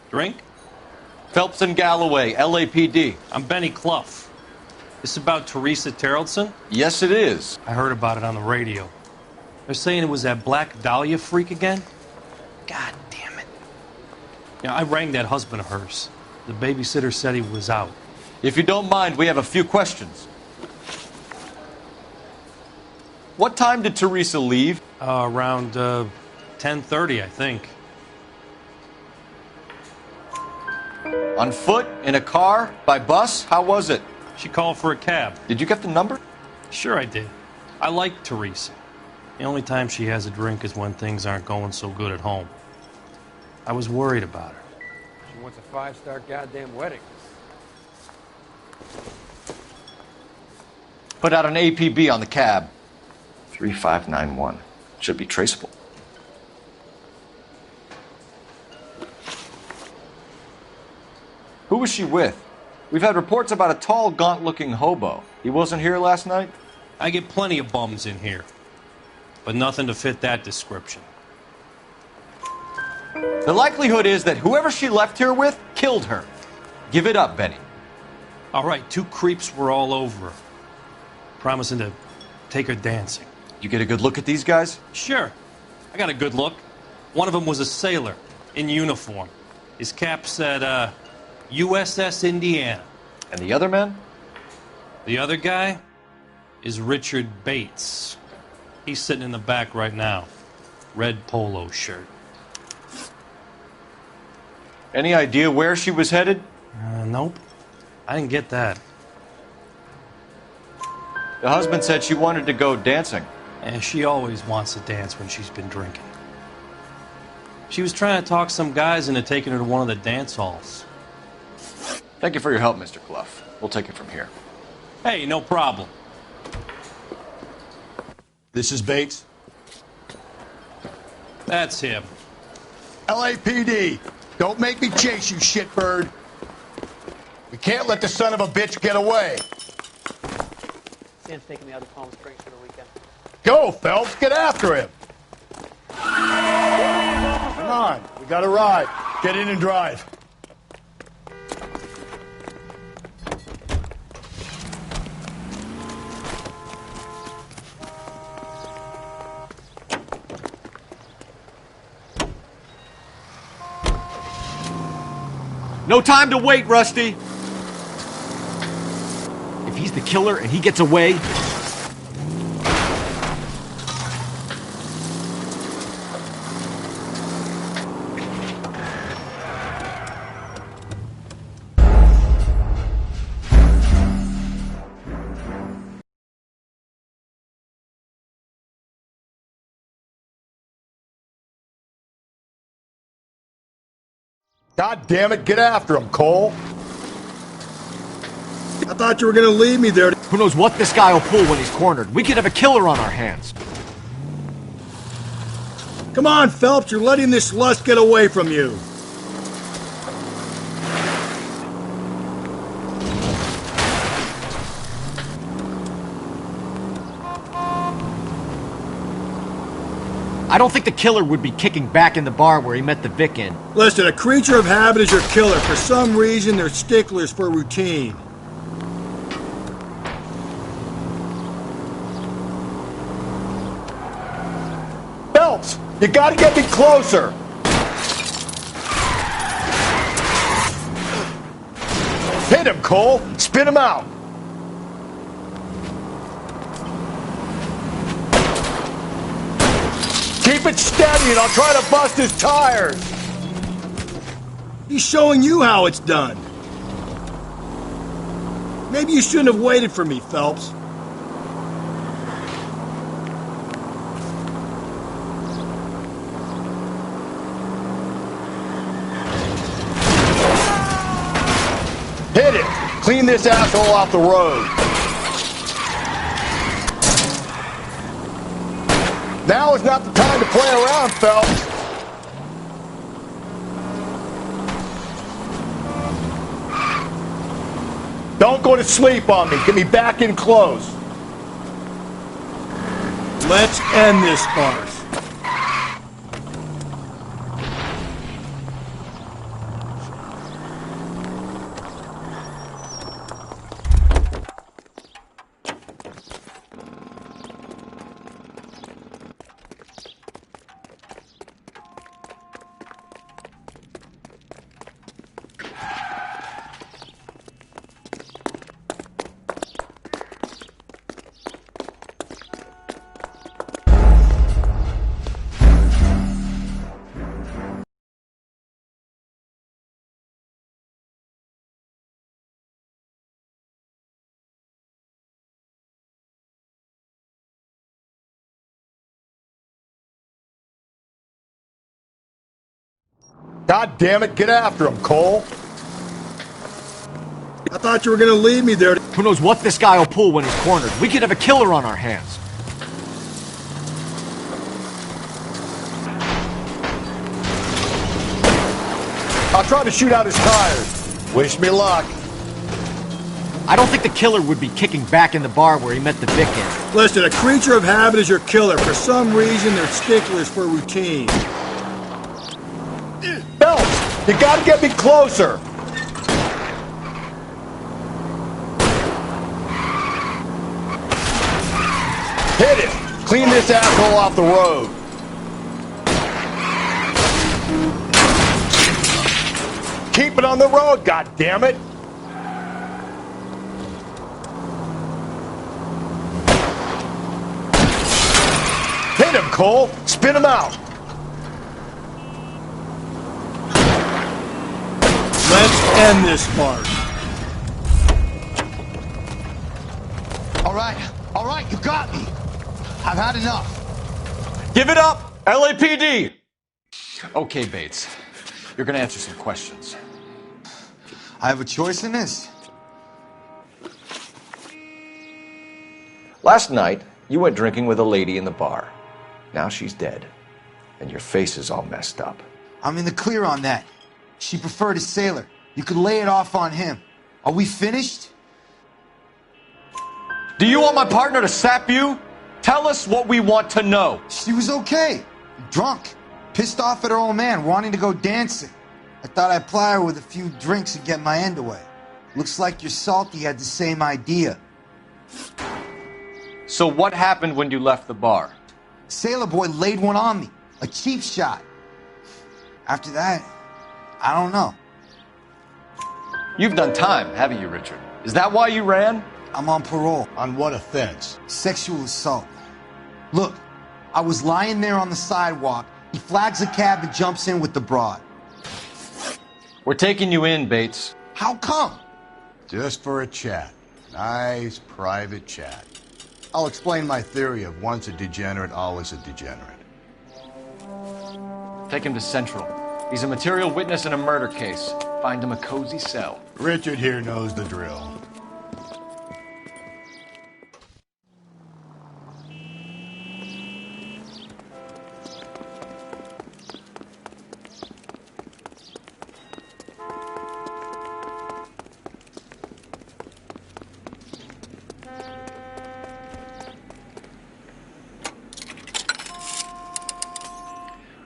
drink? Phelps and Galloway, LAPD. I'm Benny Clough. This about Teresa Tarleton? Yes, it is. I heard about it on the radio. They're saying it was that Black Dahlia freak again? God damn it. Yeah, I rang that husband of hers. The babysitter said he was out. If you don't mind, we have a few questions. What time did Teresa leave? Around 10:30, I think. On foot? In a car? By bus? How was it? She called for a cab. Did you get the number? Sure I did. I like Teresa. The only time she has a drink is when things aren't going so good at home. I was worried about her. She wants a 5-star goddamn wedding. Put out an APB on the cab. 3591. Should be traceable. Who was she with? We've had reports about a tall, gaunt-looking hobo. He wasn't here last night? I get plenty of bums in here, but nothing to fit that description. The likelihood is that whoever she left here with killed her. Give it up, Benny. All right, 2 creeps were all over her, promising to take her dancing. You get a good look at these guys? Sure. I got a good look. One of them was a sailor, In uniform. His cap said, USS Indiana. And the other man? The other guy is Richard Bates. He's sitting in the back right now. Red polo shirt. Any idea where she was headed? Nope. I didn't get that. The husband said she wanted to go dancing. And she always wants to dance when she's been drinking. She was trying to talk some guys into taking her to one of the dance halls. Thank you for your help, Mr. Clough. We'll take it from here. Hey, no problem. This is Bates. That's him. LAPD, don't make me chase you, shitbird. We can't let the son of a bitch get away. Sam's taking me out of Palm Springs for the weekend. Go, Phelps, get after him. Come on, we got a ride. Get in and drive. No time to wait, Rusty. If he's the killer and he gets away... God damn it, get after him, Cole. I thought you were gonna leave me there. Who knows what this guy will pull when he's cornered? We could have a killer on our hands. Come on, Phelps, you're letting this lust get away from you. I don't think the killer would be kicking back in the bar where he met the Vic in. Listen, a creature of habit is your killer. For some reason, they're sticklers for routine. Phelps, you gotta get me closer. Hit him, Cole. Spit him out. Keep it steady and I'll try to bust his tires. He's showing you how it's done. Maybe you shouldn't have waited for me, Phelps. Hit it. Clean this asshole off the road. Now is not the time to play around, Phelps. Don't go to sleep on me. Get me back in close. Let's end this farce. God damn it, get after him, Cole. I thought you were gonna leave me there. Who knows what this guy will pull when he's cornered? We could have a killer on our hands. I'll try to shoot out his tires. Wish me luck. I don't think the killer would be kicking back in the bar where he met the Vic in. Listen, a creature of habit is your killer. For some reason, they're sticklers for routine. Phelps, you gotta get me closer. Hit it. Clean this asshole off the road. keep it on the road, goddammit! Hit him, Cole! Spin him out! Let's end this part. All right, you got me. I've had enough. Give it up, LAPD! Okay, Bates. You're gonna answer some questions. I have a choice in this. Last night, you went drinking with a lady in the bar. Now she's dead. And your face is all messed up. I'm in the clear on that. She preferred a sailor. You could lay it off on him. Are we finished? Do you want my partner to sap you? Tell us what we want to know. She was okay. Drunk. Pissed off at her old man, wanting to go dancing. I thought I'd ply her with a few drinks and get my end away. Looks like your Salty had the same idea. So what happened when you left the bar? Sailor boy laid one on me. A cheap shot. After that, I don't know. You've done time, haven't you, Richard? Is that why you ran? I'm on parole. On what offense? Sexual assault. Look, I was lying there on the sidewalk. He flags a cab and jumps in with the broad. We're taking you in, Bates. How come? Just for a chat. Nice private chat. I'll explain my theory of once a degenerate, always a degenerate. Take him to Central. He's a material witness in a murder case. Find him a cozy cell. Richard here knows the drill.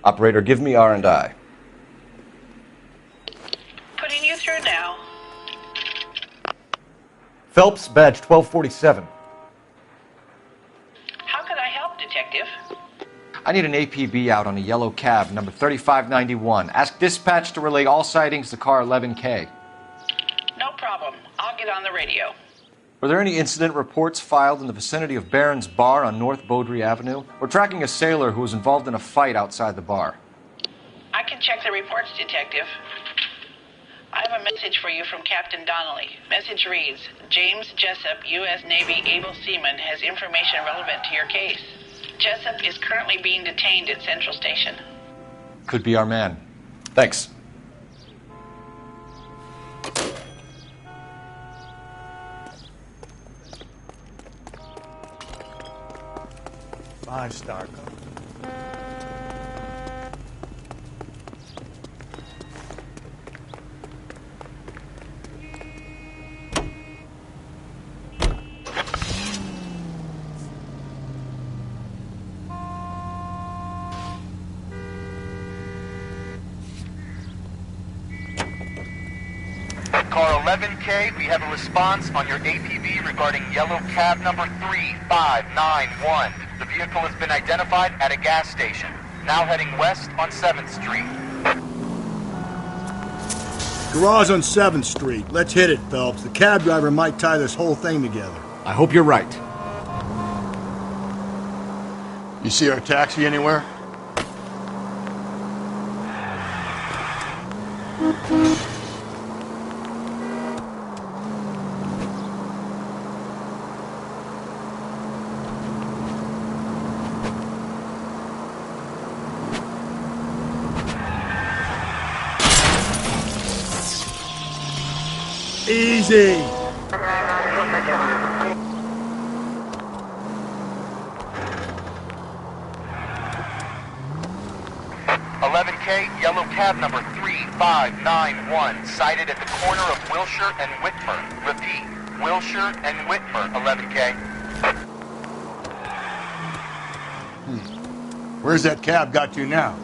Operator, give me R&I. Putting you through now. Phelps, badge 1247. How could I help, Detective? I need an APB out on a yellow cab, number 3591. Ask dispatch to relay all sightings to car 11K. No problem. I'll get on the radio. Were there any incident reports filed in the vicinity of Barron's Bar on North Beaudry Avenue? We're tracking a sailor who was involved in a fight outside the bar. I can check the reports, Detective. I have a message for you from Captain Donnelly. Message reads, James Jessup, U.S. Navy able seaman, has information relevant to your case. Jessup is currently being detained at Central Station. Could be our man. Thanks. Five-star. Car 11K, we have a response on your APB regarding yellow cab number 3591. The vehicle has been identified at a gas station. Now heading west on 7th Street. Garage on 7th Street. Let's hit it, Phelps. The cab driver might tie this whole thing together. I hope you're right. You see our taxi anywhere? Easy. 11K, yellow cab number 3591, sighted at the corner of Wilshire and Whitmer. Repeat, Wilshire and Whitmer, 11K. Where's that cab got to now?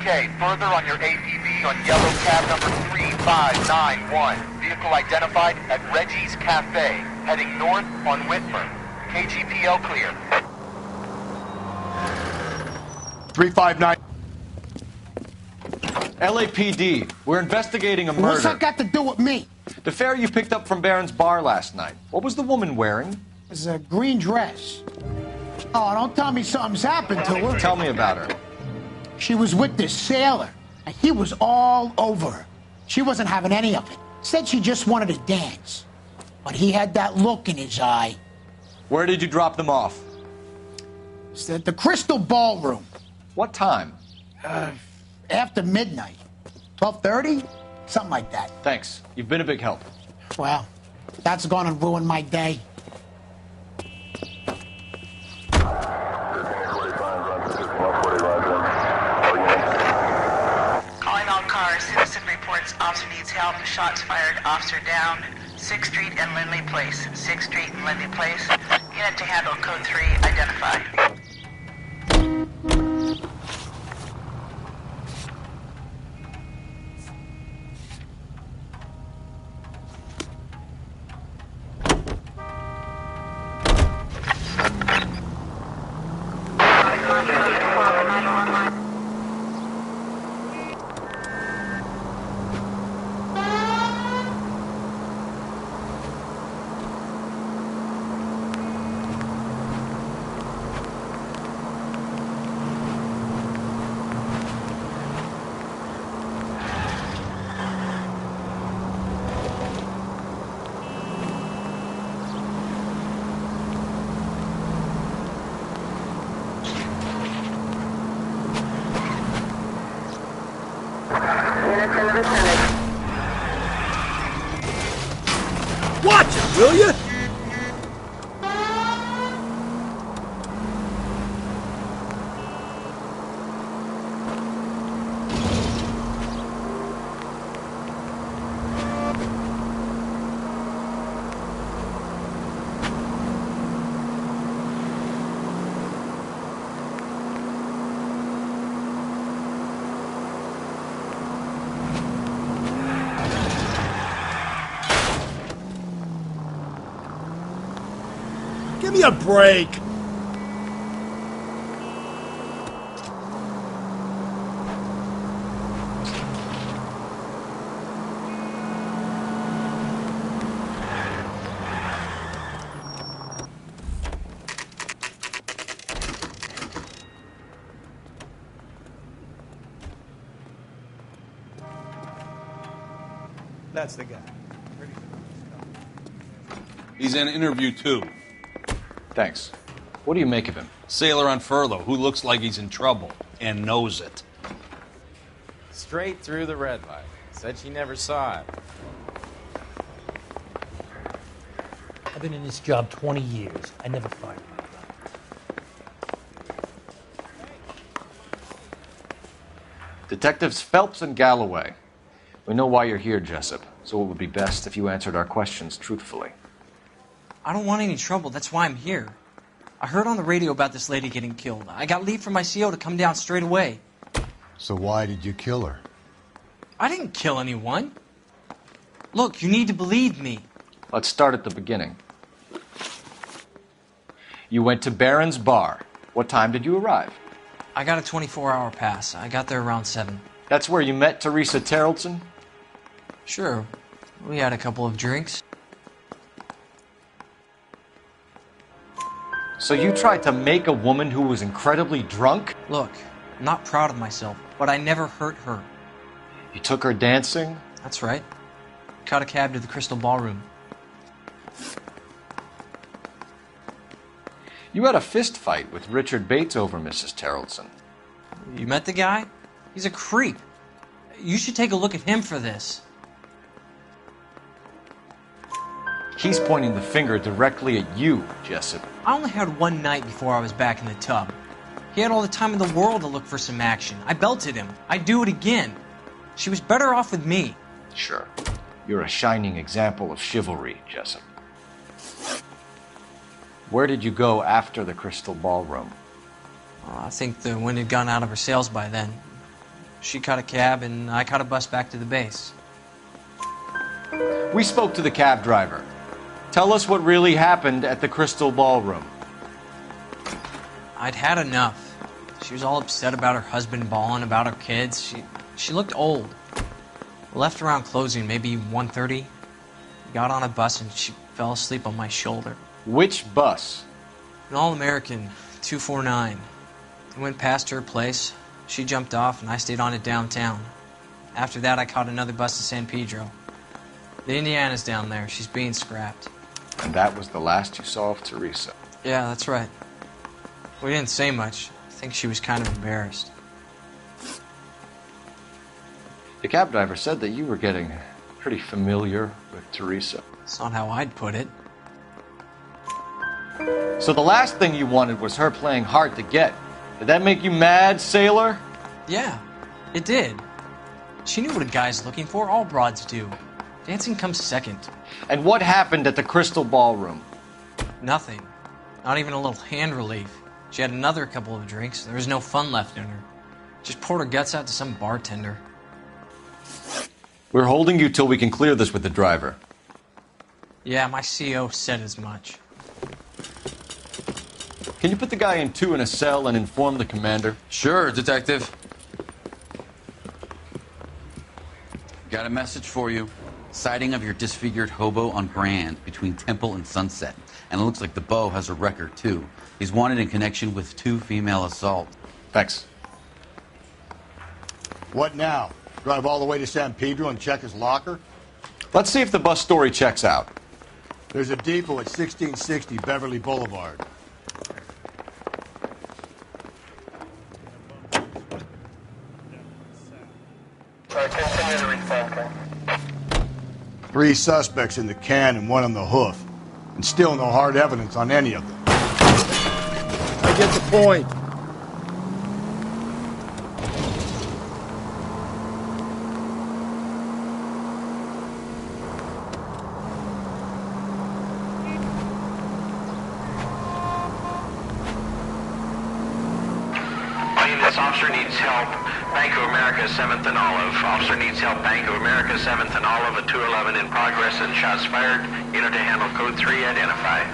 K, further on your APB on yellow cab number 3591. Vehicle vehicle identified at Reggie's Cafe, heading north on Whitmer. KGPL clear. 359. LAPD, we're investigating a murder. What's that got to do with me? The fare you picked up from Barron's bar last night. What was the woman wearing? It was a green dress. Oh, don't tell me something's happened to her. Tell me about her. She was with this sailor, and he was all over her. She wasn't having any of it. Said she just wanted to dance. But he had that look in his eye. Where did you drop them off? It's at the Crystal Ballroom. What time? After midnight. 12:30? Something like that. Thanks. You've been a big help. Well, that's gonna ruin my day. Calling all cars. Citizen reports officer needs help. Shots fired. Officer down. 6th Street and Lindley Place. 6th Street and Lindley Place. Unit to handle code 3. Identify. Watch it, will you? Give me a break. That's the guy. He's in interview 2. Thanks. What do you make of him? Sailor on furlough who looks like he's in trouble and knows it. Straight through the red light. Said she never saw it. I've been in this job 20 years. I never fired him. Detectives Phelps and Galloway. We know why you're here, Jessup, so it would be best if you answered our questions truthfully. I don't want any trouble. That's why I'm here. I heard on the radio about this lady getting killed. I got leave from my CO to come down straight away. So why did you kill her? I didn't kill anyone. Look, you need to believe me. Let's start at the beginning. You went to Barron's bar. What time did you arrive? I got a 24-hour pass. I got there around 7. That's where you met Teresa Terrelson? Sure. We had a couple of drinks. So you tried to make a woman who was incredibly drunk? Look, I'm not proud of myself, but I never hurt her. You took her dancing? That's right. Caught a cab to the Crystal Ballroom. You had a fist fight with Richard Bates over Mrs. Terrelson. You met the guy? He's a creep. You should take a look at him for this. He's pointing the finger directly at you, Jessup. I only had one night before I was back in the tub. He had all the time in the world to look for some action. I belted him. I'd do it again. She was better off with me. Sure. You're a shining example of chivalry, Jessup. Where did you go after the Crystal Ballroom? I think the wind had gone out of her sails by then. She caught a cab and I caught a bus back to the base. We spoke to the cab driver. Tell us what really happened at the Crystal Ballroom. I'd had enough. She was all upset about her husband bawling about her kids. She looked old. We left around closing, maybe 1:30. We got on a bus and she fell asleep on my shoulder. Which bus? An All-American 249. I went past her place. She jumped off and I stayed on it downtown. After that, I caught another bus to San Pedro. The Indiana's down there. She's being scrapped. And that was the last you saw of Teresa? Yeah, that's right. We didn't say much. I think she was kind of embarrassed. The cab driver said that you were getting pretty familiar with Teresa. That's not how I'd put it. So the last thing you wanted was her playing hard to get. Did that make you mad, sailor? Yeah, it did. She knew what a guy's looking for. All broads do. Dancing comes second. And what happened at the Crystal Ballroom? Nothing. Not even a little hand relief. She had another couple of drinks. There was no fun left in her. Just poured her guts out to some bartender. We're holding you till we can clear this with the driver. Yeah, my CO said as much. Can you put the guy in 2 in a cell and inform the commander? Sure, Detective. Got a message for you. Sighting of your disfigured hobo on Brand between Temple and Sunset. And it looks like the beau has a record, too. He's wanted in connection with 2 female assaults. Thanks. What now? Drive all the way to San Pedro and check his locker? Let's see if the bus story checks out. There's a depot at 1660 Beverly Boulevard. Continue to respond. 3 suspects in the can and 1 on the hoof. And still no hard evidence on any of them. I get the point. This officer needs help. Bank of America, 7th and Olive. Officer needs help. Bank of America, 7th and Olive at 211 in progress and shots fired. Unit to handle code 3, identify.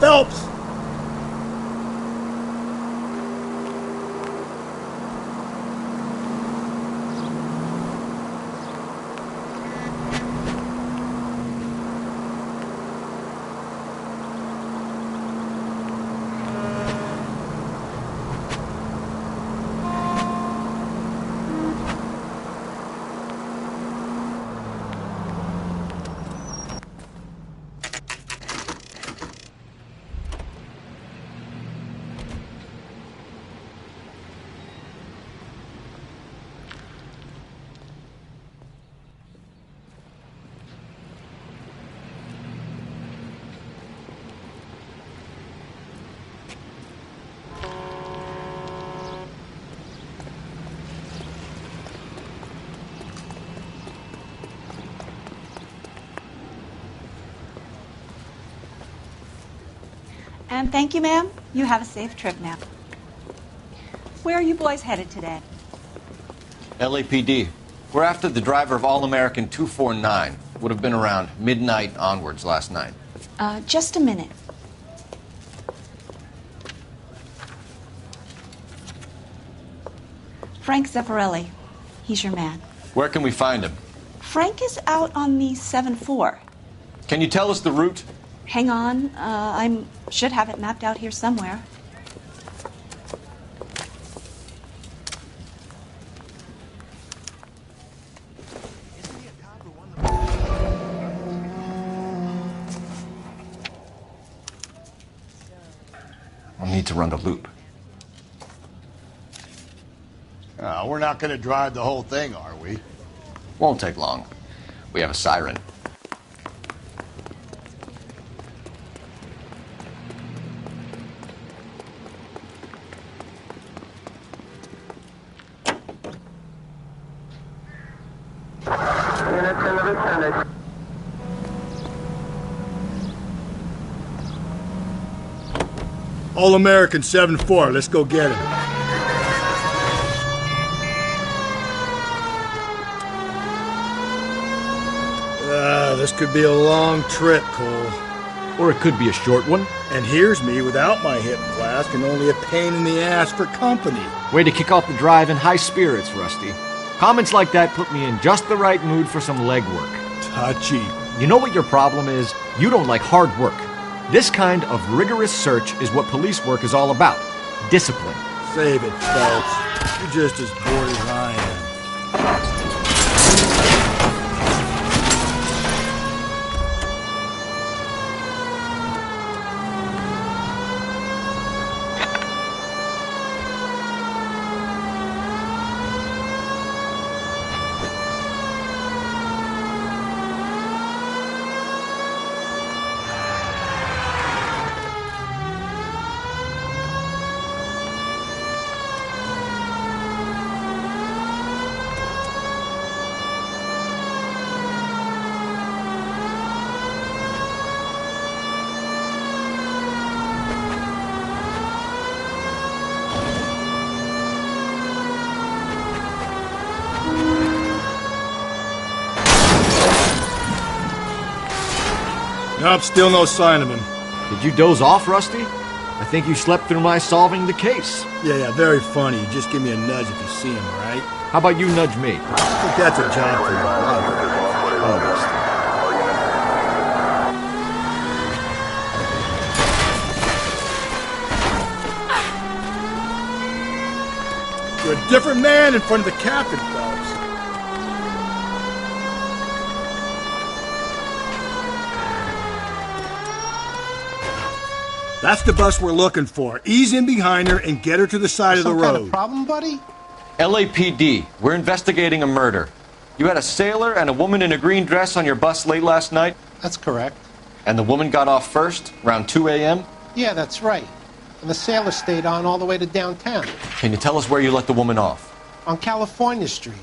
Phelps! And thank you, ma'am. You have a safe trip now. Where are you boys headed today? LAPD. We're after the driver of All-American 249. Would have been around midnight onwards last night. Just a minute. Frank Zeffirelli. He's your man. Where can we find him? Frank is out on the 7-4. Can you tell us the route? Hang on. I should have it mapped out here somewhere. We'll need to run the loop. We're not going to drive the whole thing, are we? Won't take long. We have a siren. All-American 7-4. Let's go get him. This could be a long trip, Cole. Or it could be a short one. And here's me without my hip flask and only a pain in the ass for company. Way to kick off the drive in high spirits, Rusty. Comments like that put me in just the right mood for some legwork. Touchy. You know what your problem is? You don't like hard work. This kind of rigorous search is what police work is all about. Discipline. Save it, Phelps. You're just as bored as I am. Nope, still no sign of him. Did you doze off, Rusty? I think you slept through my solving the case. Yeah, very funny. Just give me a nudge if you see him, all right? How about you nudge me? I think that's a job for your brother. You're a different man in front of the captain, Phelps. That's the bus we're looking for. Ease in behind her and get her to the side of the road. Some kind of problem, buddy? LAPD, we're investigating a murder. You had a sailor and a woman in a green dress on your bus late last night? That's correct. And the woman got off first, around 2 a.m.? Yeah, that's right. And the sailor stayed on all the way to downtown. Can you tell us where you let the woman off? On California Street.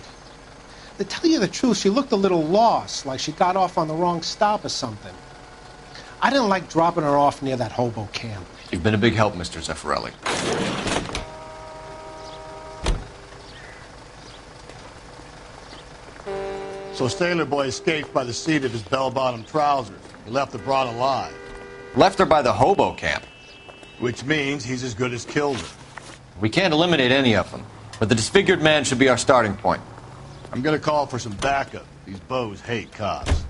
To tell you the truth, she looked a little lost, like she got off on the wrong stop or something. I didn't like dropping her off near that hobo camp. You've been a big help, Mr. Zeffirelli. So Sailor Boy escaped by the seat of his bell-bottom trousers. He left the broad alive. Left her by the hobo camp. Which means he's as good as killed her. We can't eliminate any of them, but the disfigured man should be our starting point. I'm gonna call for some backup. These bows hate cops.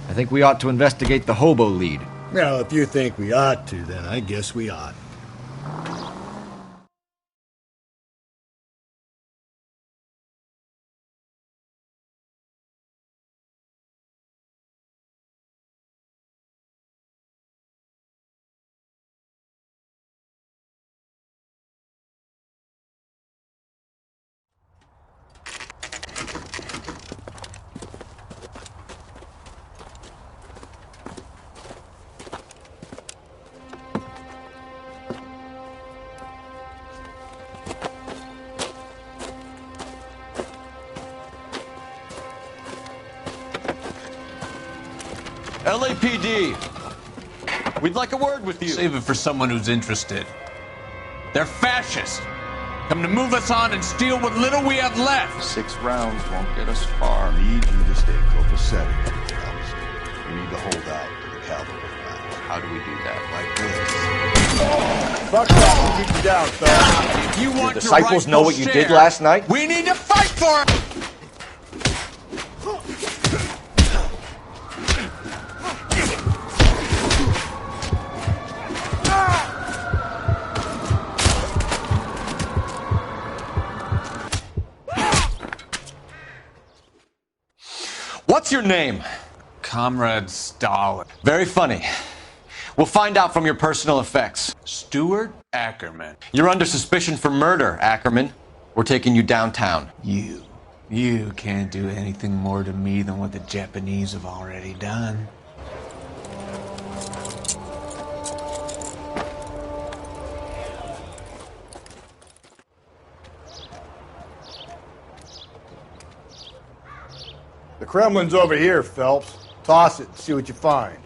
I think we ought to investigate the hobo lead. Well, if you think we ought to, then I guess we ought. LAPD, we'd like a word with you. Save it for someone who's interested. They're fascists. Come to move us on and steal what little we have left. 6 rounds won't get us far. I need you to stay copacetic, Phelps. You need to hold out to the cavalry rounds. How do we do that? Like this. Fuck off and keep you down, Phelps. If you want Your disciples know what you did last night? We need to fight for it! What's your name? Comrade Stalin. Very funny. We'll find out from your personal effects. Stuart Ackerman. You're under suspicion for murder, Ackerman. We're taking you downtown. You can't do anything more to me than what the Japanese have already done. The Kremlin's over here, Phelps. Toss it and see what you find.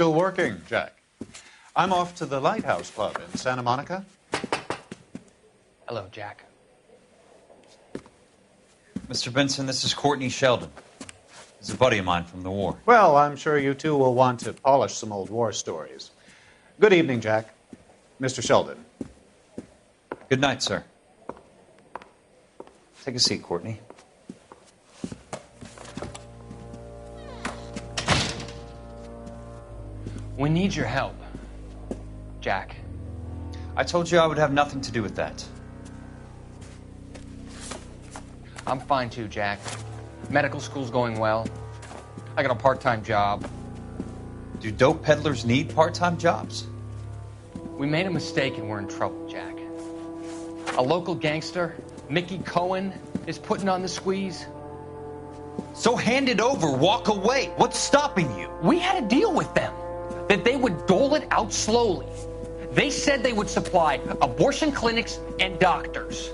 still working, Jack. I'm off to the Lighthouse Club in Santa Monica. Hello, Jack. Mr. Benson, this is Courtney Sheldon. He's a buddy of mine from the war. Well, I'm sure you two will want to polish some old war stories. Good evening, Jack. Mr. Sheldon. Good night, sir. Take a seat, Courtney. We need your help, Jack. I told you I would have nothing to do with that. I'm fine too, Jack. Medical school's going well. I got a part-time job. Do dope peddlers need part-time jobs? We made a mistake and we're in trouble, Jack. A local gangster, Mickey Cohen, is putting on the squeeze. So hand it over, walk away. What's stopping you? We had a deal with them that they would dole it out slowly. They said they would supply abortion clinics and doctors,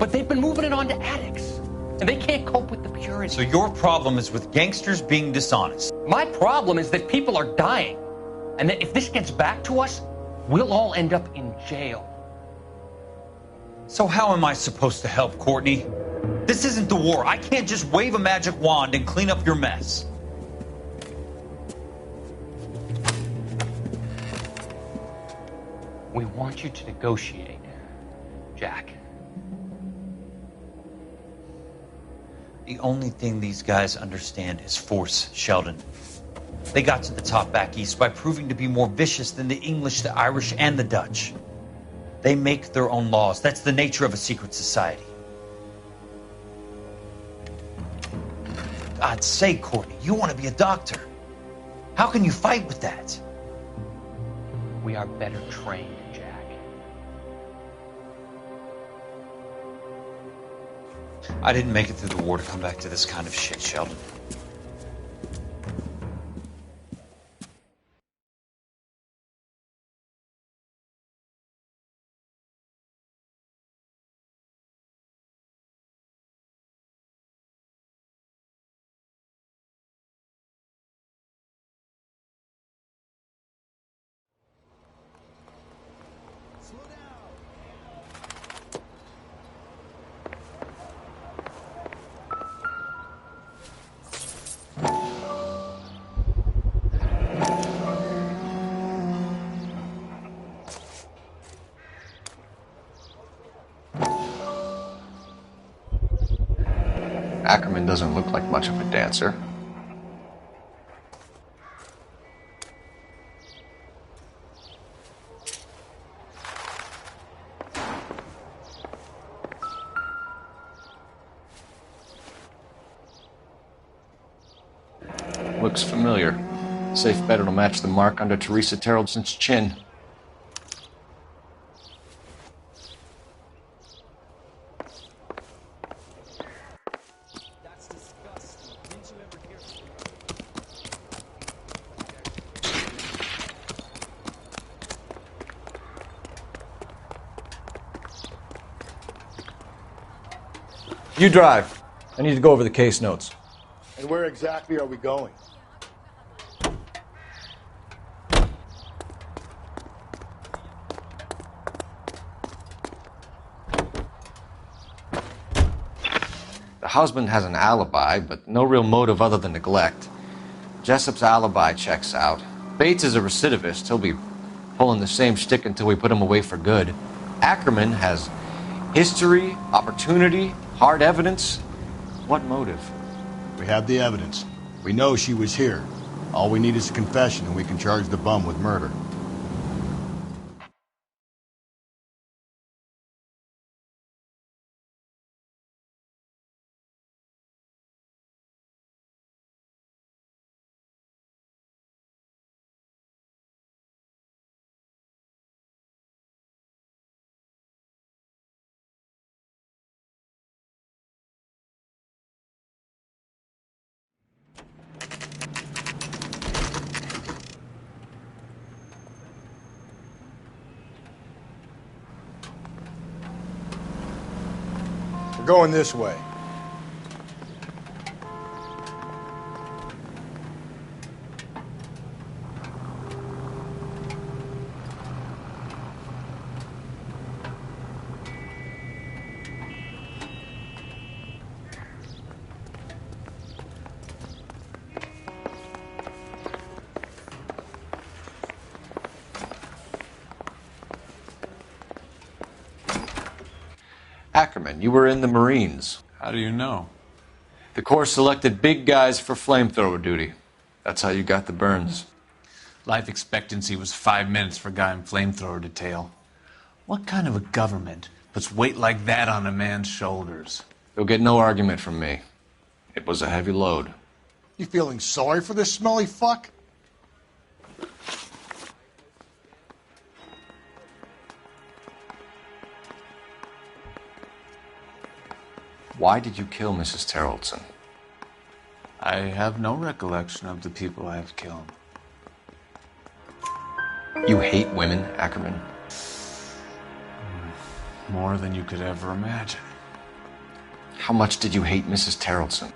but they've been moving it on to addicts, and they can't cope with the purity. So your problem is with gangsters being dishonest. My problem is that people are dying, and that if this gets back to us, we'll all end up in jail. So how am I supposed to help, Courtney? This isn't the war. I can't just wave a magic wand and clean up your mess. We want you to negotiate, Jack. The only thing these guys understand is force, Sheldon. They got to the top back east by proving to be more vicious than the English, the Irish, and the Dutch. They make their own laws. That's the nature of a secret society. God's sake, Courtney, you want to be a doctor. How can you fight with that? We are better trained, Jack. I didn't make it through the war to come back to this kind of shit, Sheldon. Ackerman doesn't look like much of a dancer. Looks familiar. Safe bet it'll match the mark under Teresa Terrelson's chin. You drive. I need to go over the case notes. And where exactly are we going? The husband has an alibi, but no real motive other than neglect. Jessup's alibi checks out. Bates is a recidivist. He'll be pulling the same shtick until we put him away for good. Ackerman has history, opportunity, hard evidence. What motive? We have the evidence. We know she was here. All we need is a confession, and we can charge the bum with murder. We're going this way. Ackerman, you were in the Marines. How do you know? The Corps selected big guys for flamethrower duty. That's how you got the burns. Life expectancy was 5 minutes for a guy in flamethrower detail. What kind of a government puts weight like that on a man's shoulders? You'll get no argument from me. It was a heavy load. You feeling sorry for this smelly fuck? Why did you kill Mrs. Terrelson? I have no recollection of the people I have killed. You hate women, Ackerman? More than you could ever imagine. How much did you hate Mrs. Terrelson?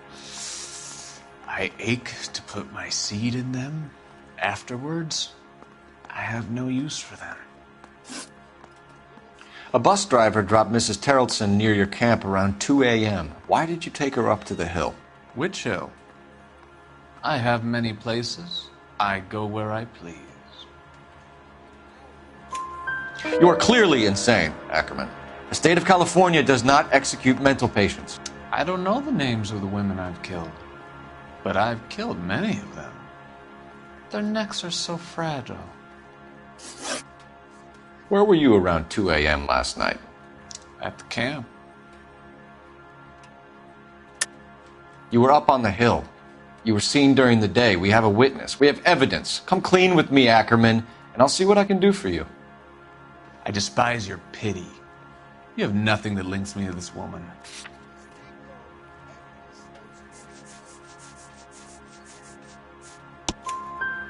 I ache to put my seed in them. Afterwards, I have no use for them. A bus driver dropped Mrs. Terrelson near your camp around 2 a.m. Why did you take her up to the hill? Which hill? I have many places. I go where I please. You are clearly insane, Ackerman. The state of California does not execute mental patients. I don't know the names of the women I've killed, but I've killed many of them. Their necks are so fragile. Where were you around 2 a.m. last night? At the camp. You were up on the hill. You were seen during the day. We have a witness. We have evidence. Come clean with me, Ackerman, and I'll see what I can do for you. I despise your pity. You have nothing that links me to this woman.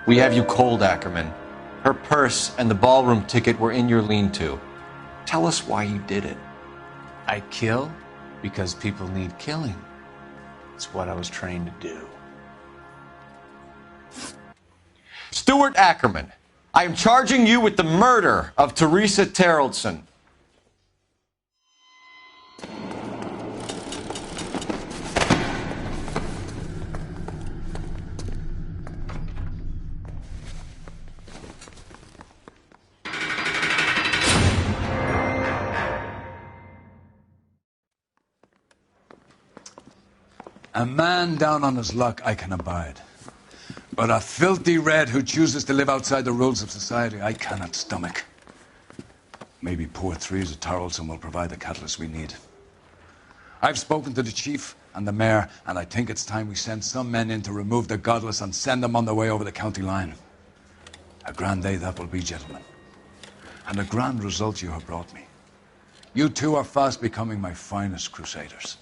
We have you cold, Ackerman. Her purse and the ballroom ticket were in your lean-to. Tell us why you did it. I kill because people need killing. It's what I was trained to do. Stuart Ackerman, I am charging you with the murder of Teresa Terrelson. A man down on his luck I can abide. But a filthy red who chooses to live outside the rules of society I cannot stomach. Maybe poor Teresa Terrelson will provide the catalyst we need. I've spoken to the chief and the mayor, and I think it's time we send some men in to remove the godless and send them on their way over the county line. A grand day that will be, gentlemen. And a grand result you have brought me. You two are fast becoming my finest crusaders.